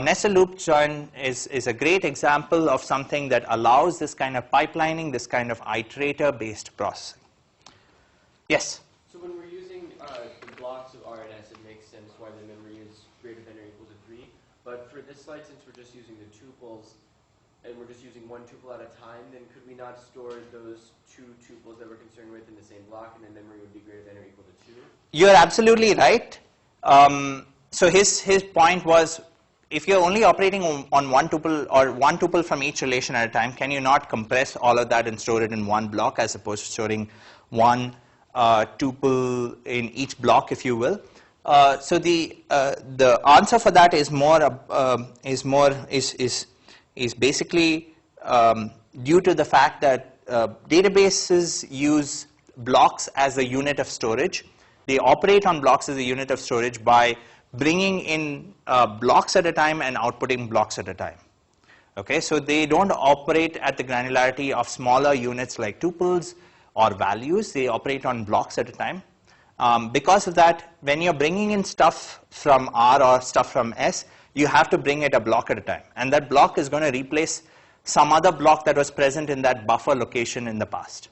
nested loop join is a great example of something that allows this kind of pipelining, this kind of iterator based processing. Yes? So when we're using the blocks of R and S, it makes sense why the memory is greater than or equal to 3. But for this slide, since we're just using the tuples, and we're just using one tuple at a time, then could we not store those two tuples that we're concerned with in the same block, and then memory would be greater than or equal to 2? You're absolutely right. So his point was, if you're only operating on one tuple or one tuple from each relation at a time, can you not compress all of that and store it in one block as opposed to storing one tuple in each block, if you will? So the answer for that is basically due to the fact that databases use blocks as a unit of storage. They operate on blocks as a unit of storage by bringing in blocks at a time and outputting blocks at a time. Okay, so they don't operate at the granularity of smaller units like tuples or values. They operate on blocks at a time. Because of that, when you're bringing in stuff from R or stuff from S, you have to bring it a block at a time. And that block is going to replace some other block that was present in that buffer location in the past.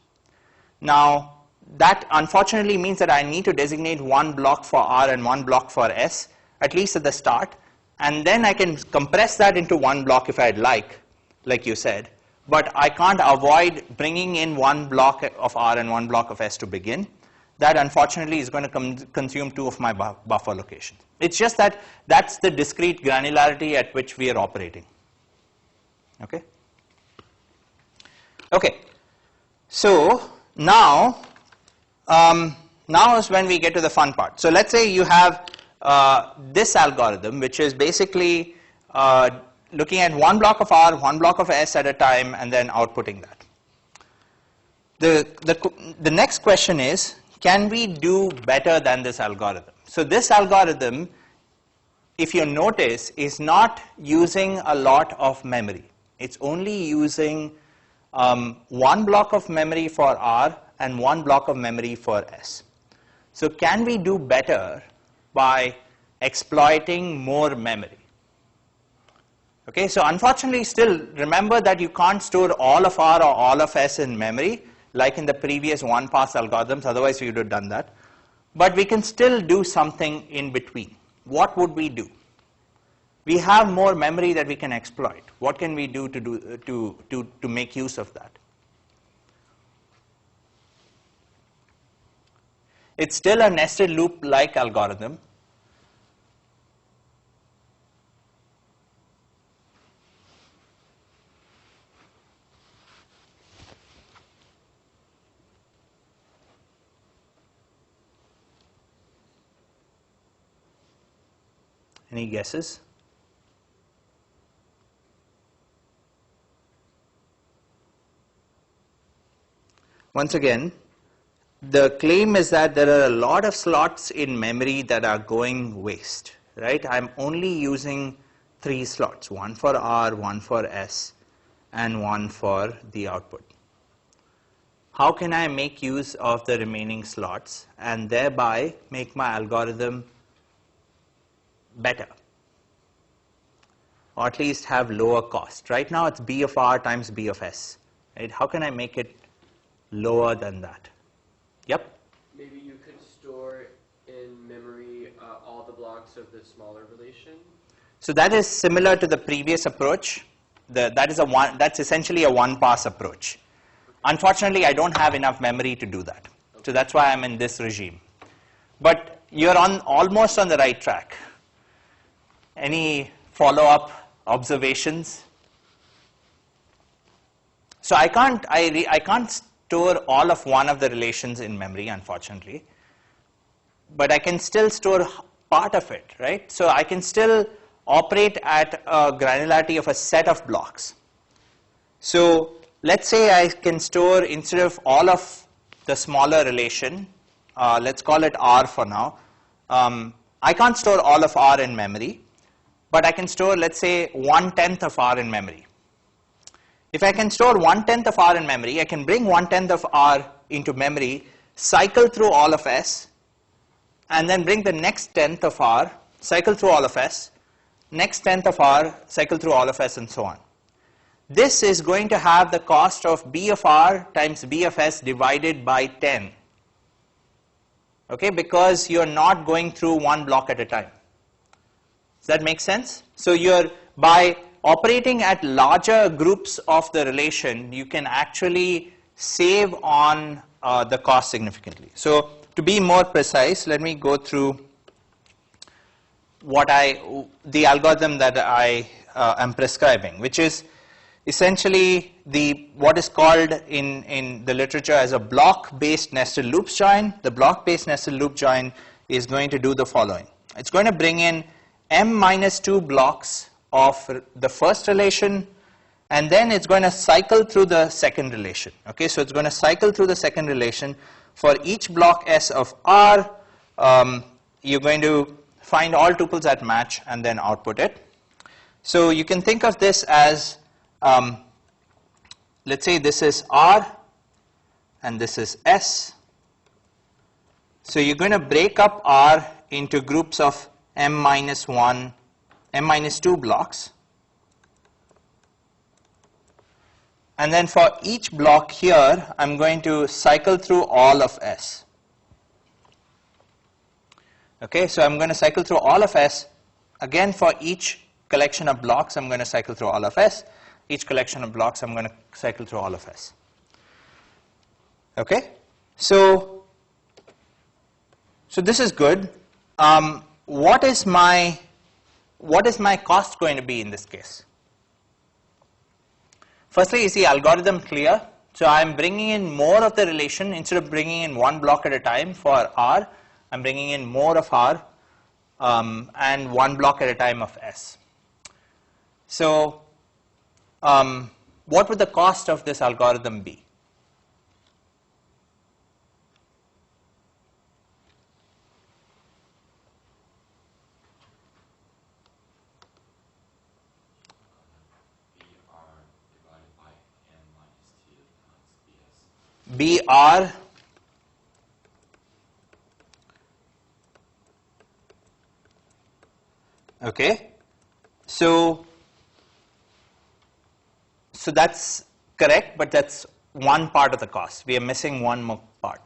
Now, that unfortunately means that I need to designate one block for R and one block for S, at least at the start, and then I can compress that into one block if I'd like you said, but I can't avoid bringing in one block of R and one block of S to begin. That unfortunately is going to consume two of my buffer locations. It's just that that's the discrete granularity at which we are operating. Okay? Okay, so now now is when we get to the fun part. So let's say you have this algorithm, which is basically looking at one block of R, one block of S at a time, and then outputting that. The next question is, can we do better than this algorithm? So this algorithm, if you notice, is not using a lot of memory. It's only using one block of memory for R and one block of memory for S. So can we do better by exploiting more memory? Okay, so unfortunately still remember that you can't store all of R or all of S in memory like in the previous one-pass algorithms, otherwise we would have done that. But we can still do something in between. What would we do? We have more memory that we can exploit. What can we do to make use of that? It's still a nested loop-like algorithm. Any guesses? Once again, the claim is that there are a lot of slots in memory that are going waste, right? I'm only using 3 slots, one for R, one for S, and one for the output. How can I make use of the remaining slots and thereby make my algorithm better, or at least have lower cost? Right now it's B of R times B of S, right? How can I make it lower than that? Yep. Maybe you could store in memory all the blocks of the smaller relation. So that is similar to the previous approach. That's essentially a one-pass approach. Unfortunately, I don't have enough memory to do that. So that's why I'm in this regime. But you're almost on the right track. Any follow-up observations? So I can't store all of one of the relations in memory, unfortunately. But I can still store part of it, right? So I can still operate at a granularity of a set of blocks. So let's say I can store, instead of all of the smaller relation, let's call it R for now. I can't store all of R in memory, but I can store, let's say, 1/10 of R in memory. If I can store 1/10 of R in memory, I can bring 1/10 of R into memory, cycle through all of S, and then bring the next 10th of R, cycle through all of S, next 10th of R, cycle through all of S, and so on. This is going to have the cost of B of R times B of S divided by 10. Okay, because you're not going through one block at a time. Does that make sense? So by operating at larger groups of the relation, you can actually save on the cost significantly. So to be more precise, let me go through the algorithm that I am prescribing, which is essentially what is called in the literature as a block-based nested loops join. The block-based nested loop join is going to do the following. It's going to bring in m-2 blocks of the first relation, and then it's going to cycle through the second relation. Okay, so it's going to cycle through the second relation. For each block S of R, you're going to find all tuples that match and then output it. So you can think of this as, let's say this is R and this is S. So you're going to break up R into groups of m-1, m-2 blocks. And then for each block here, I'm going to cycle through all of S. Okay, so I'm going to cycle through all of S. Again, for each collection of blocks, I'm going to cycle through all of S. Each collection of blocks, I'm going to cycle through all of S. Okay, so this is good. What is my cost going to be in this case? Firstly, is the algorithm clear? So I'm bringing in more of the relation. Instead of bringing in one block at a time for R, I'm bringing in more of R and one block at a time of S. So what would the cost of this algorithm be? BR okay, so that's correct, but that's one part of the cost. We are missing one more part.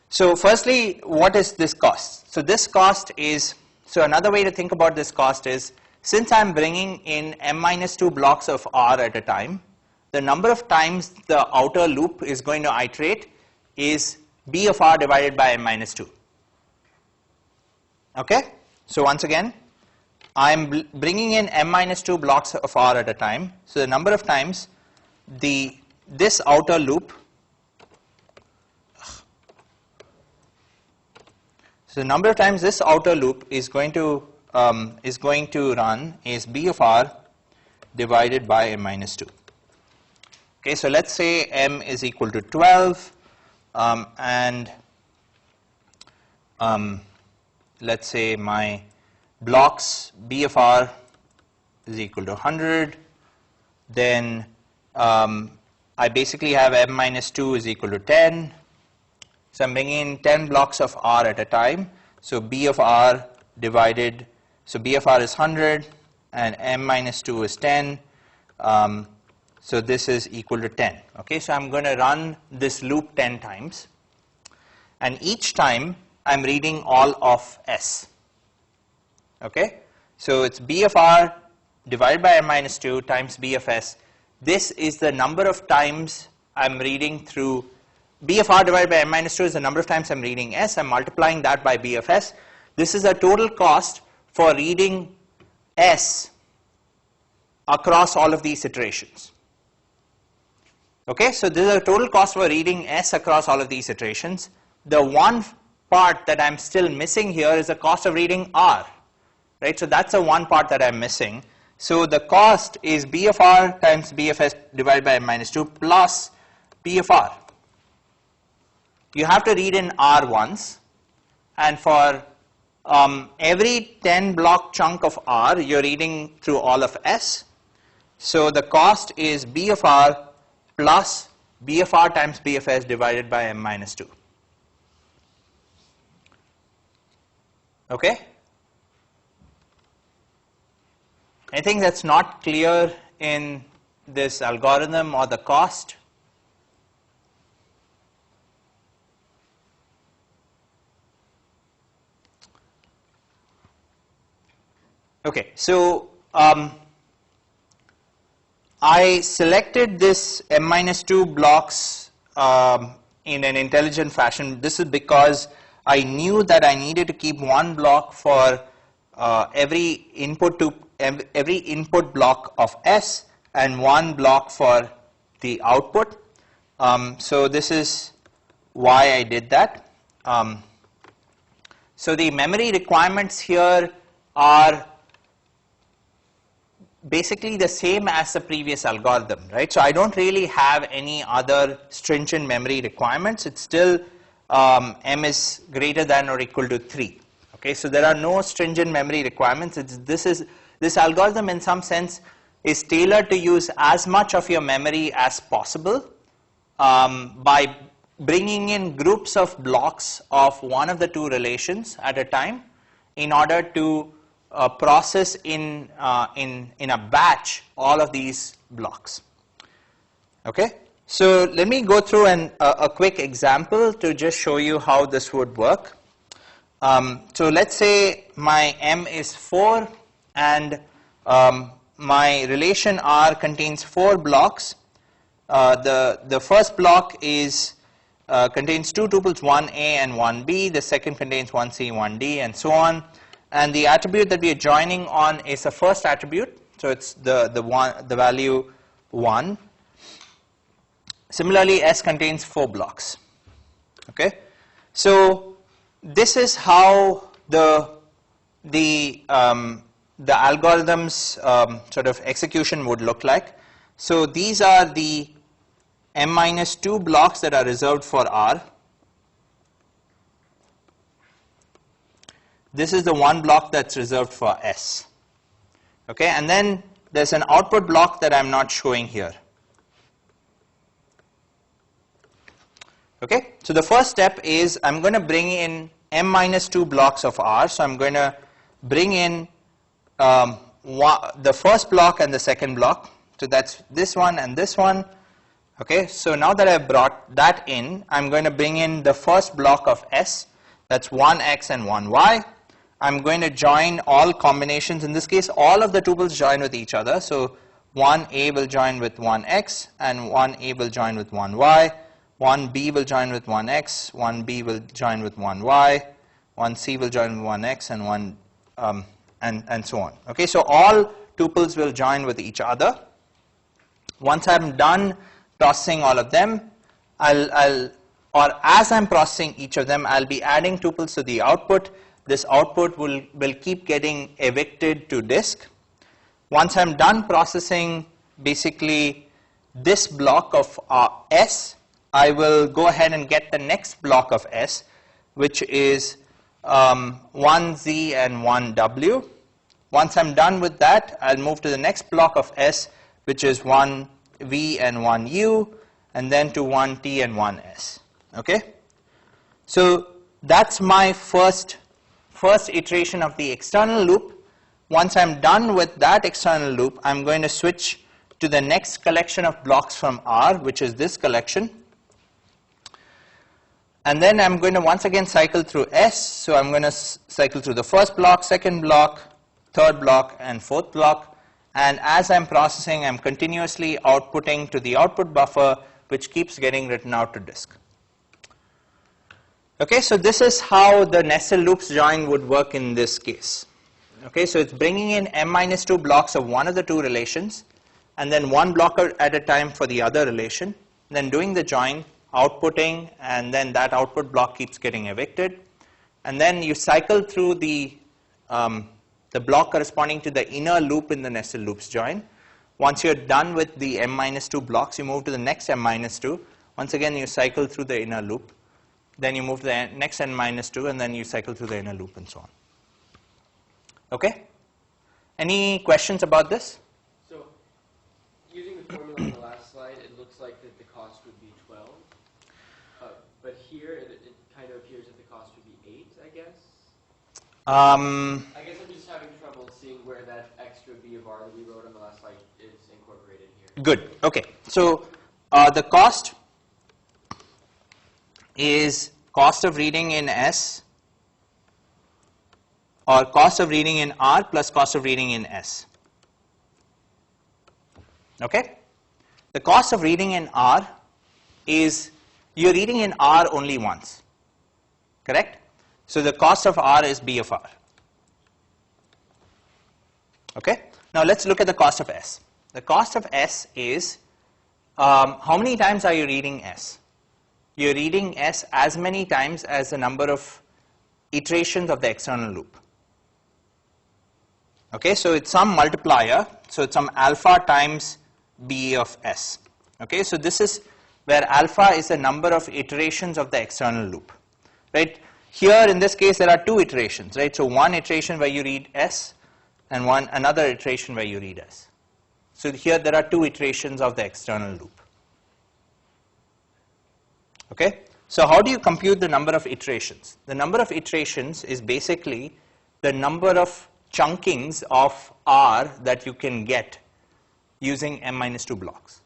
So firstly, what is this cost? So this cost is, so another way to think about this cost is, since I'm bringing in m-2 blocks of R at a time, the number of times the outer loop is going to iterate is B of R divided by m-2. Okay? So once again, I'm bringing in m-2 blocks of R at a time. So the number of times this outer loop, so the number of times this outer loop is going to run is B of R divided by m-2. Okay, so let's say m is equal to 12 and let's say my blocks B of R is equal to 100, then I basically have m-2 is equal to 10. So I'm bringing in 10 blocks of R at a time. So B of R divided, so B of R is 100 and m-2 is 10. So this is equal to 10. Okay, so I'm going to run this loop 10 times. And each time I'm reading all of S. Okay, so it's B of R divided by m-2 times B of S. This is the number of times I'm reading through. B of R divided by m-2 is the number of times I'm reading S. I'm multiplying that by B of S. This is the total cost for reading S across all of these iterations. Okay, so this is the total cost for reading S across all of these iterations. The one part that I'm still missing here is the cost of reading R. Right, so that's the one part that I'm missing. So the cost is B of R times B of S divided by m-2 plus B of R. You have to read in R once, and for every 10 block chunk of R, you're reading through all of S. So the cost is B of R plus B of R times B of S divided by m-2. Okay? Anything that's not clear in this algorithm or the cost? Okay, so I selected this m-2 blocks in an intelligent fashion. This is because I knew that I needed to keep one block for every input block of S and one block for the output. So this is why I did that. So the memory requirements here are basically the same as the previous algorithm, right? So I don't really have any other stringent memory requirements. It's still m is greater than or equal to 3. Okay, so there are no stringent memory requirements. This algorithm in some sense is tailored to use as much of your memory as possible by bringing in groups of blocks of one of the two relations at a time in order to process in a batch all of these blocks. Okay, so let me go through a quick example to just show you how this would work. So let's say my M is 4 and my relation R contains 4 blocks. The first block is contains 2 tuples, 1a and 1b. The second contains 1c, 1d, and so on. And the attribute that we are joining on is the first attribute. So it's the value 1. Similarly, S contains 4 blocks. Okay, so this is how the algorithm's sort of execution would look like. So these are the m-2 blocks that are reserved for R. This is the one block that's reserved for S. Okay, and then there's an output block that I'm not showing here. Okay, so the first step is I'm going to bring in m-2 blocks of R. So I'm going to bring in the first block and the second block. So that's this one and this one. Okay, so now that I've brought that in, I'm going to bring in the first block of S. That's 1x and 1y. I'm going to join all combinations. In this case, all of the tuples join with each other. So 1a will join with 1x, and 1a will join with 1y. 1b will join with 1x, 1b will join with 1y, 1c will join with 1x, and so on. Okay, so all tuples will join with each other. Once I'm done processing all of them, or as I'm processing each of them, I'll be adding tuples to the output. This output will keep getting evicted to disk. Once I'm done processing basically this block of S, I will go ahead and get the next block of S, which is 1z and 1w. Once I'm done with that, I'll move to the next block of S, which is 1v and 1u, and then to 1t and 1s. Okay? So that's my first iteration of the external loop. Once I'm done with that external loop, I'm going to switch to the next collection of blocks from R, which is this collection. And then I'm going to once again cycle through S. So I'm going to cycle through the first block, second block, third block, and fourth block. And as I'm processing, I'm continuously outputting to the output buffer, which keeps getting written out to disk. Okay, so this is how the nested loops join would work in this case. Okay, so it's bringing in m-2 blocks of one of the two relations, and then one block at a time for the other relation, then doing the join, outputting, and then that output block keeps getting evicted. And then you cycle through the block corresponding to the inner loop in the nested loops join. Once you're done with the m-2 blocks, you move to the next m-2. Once again, you cycle through the inner loop. Then you move to the next n-2, and then you cycle through the inner loop and so on. Okay? Any questions about this? So, using the formula on the last slide, it looks like that the cost would be 12. But here, it kind of appears that the cost would be 8, I guess. I guess I'm just having trouble seeing where that extra b of r that we wrote on the last slide is incorporated here. Good. Okay. So the cost is cost of reading in S, or cost of reading in R plus cost of reading in S. Okay? The cost of reading in R is, you're reading in R only once. Correct? So the cost of R is B of R. Okay? Now let's look at the cost of S. The cost of S is, how many times are you reading S? You're reading S as many times as the number of iterations of the external loop. Okay, so it's some multiplier, so it's some alpha times B of S. Okay, so this is where alpha is the number of iterations of the external loop. Right? Here in this case there are two iterations, right? So one iteration where you read S and another iteration where you read S. So here there are two iterations of the external loop. Okay? So how do you compute the number of iterations? The number of iterations is basically the number of chunkings of R that you can get using m-2 blocks.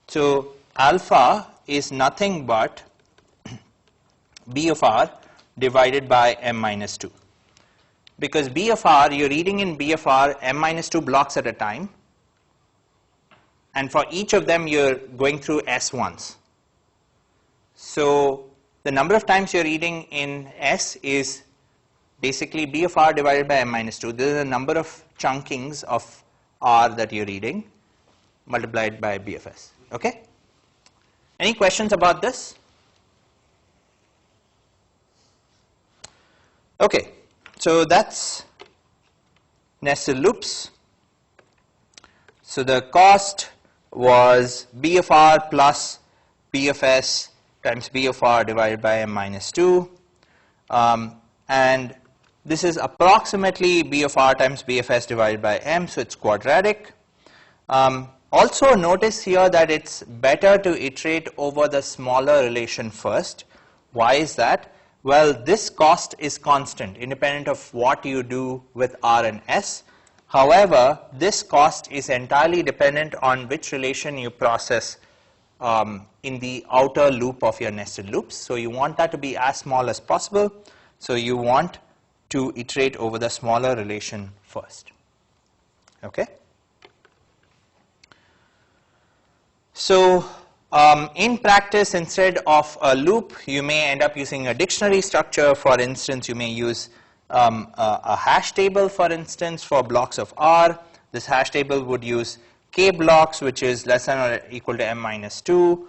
So alpha is nothing but B of R divided by m-2. Because B of R, you're reading in B of R m-2 blocks at a time, and for each of them you're going through S once. So the number of times you're reading in S is basically B of R divided by m-2. This is the number of chunkings of R that you're reading. multiplied by BFS. Okay? Any questions about this? Okay, so that's nested loops. So the cost was B of R plus BFS times B of R divided by M minus 2. And this is approximately B of R times BFS divided by M, so it's quadratic. Also notice here that it's better to iterate over the smaller relation first. Why is that? Well, this cost is constant, independent of what you do with R and S. However, this cost is entirely dependent on which relation you process in the outer loop of your nested loops. So you want that to be as small as possible. So you want to iterate over the smaller relation first. Okay? So in practice, instead of a loop, you may end up using a dictionary structure. For instance, you may use a hash table, for instance, for blocks of R. This hash table would use k blocks, which is less than or equal to M minus 2.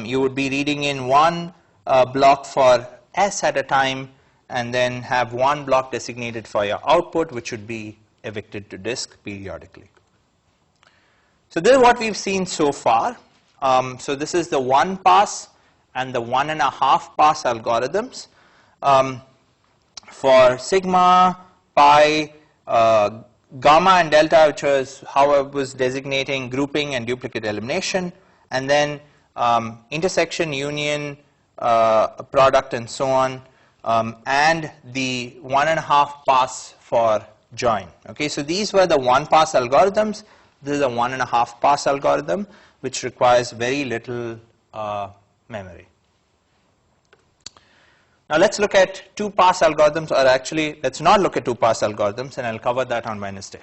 You would be reading in one block for S at a time, and then have one block designated for your output, which should be evicted to disk periodically. So this is what we've seen so far. So this is the 1 pass and the 1.5 pass algorithms. For sigma, pi, gamma and delta, which was how I was designating grouping and duplicate elimination, and then intersection, union, product, and so on, and the 1.5 pass for join. Okay, so these were the 1 pass algorithms. This is a 1.5 pass algorithm, which requires very little memory. Now let's look at 2 pass algorithms, or actually let's not look at 2 pass algorithms, and I'll cover that on Wednesday.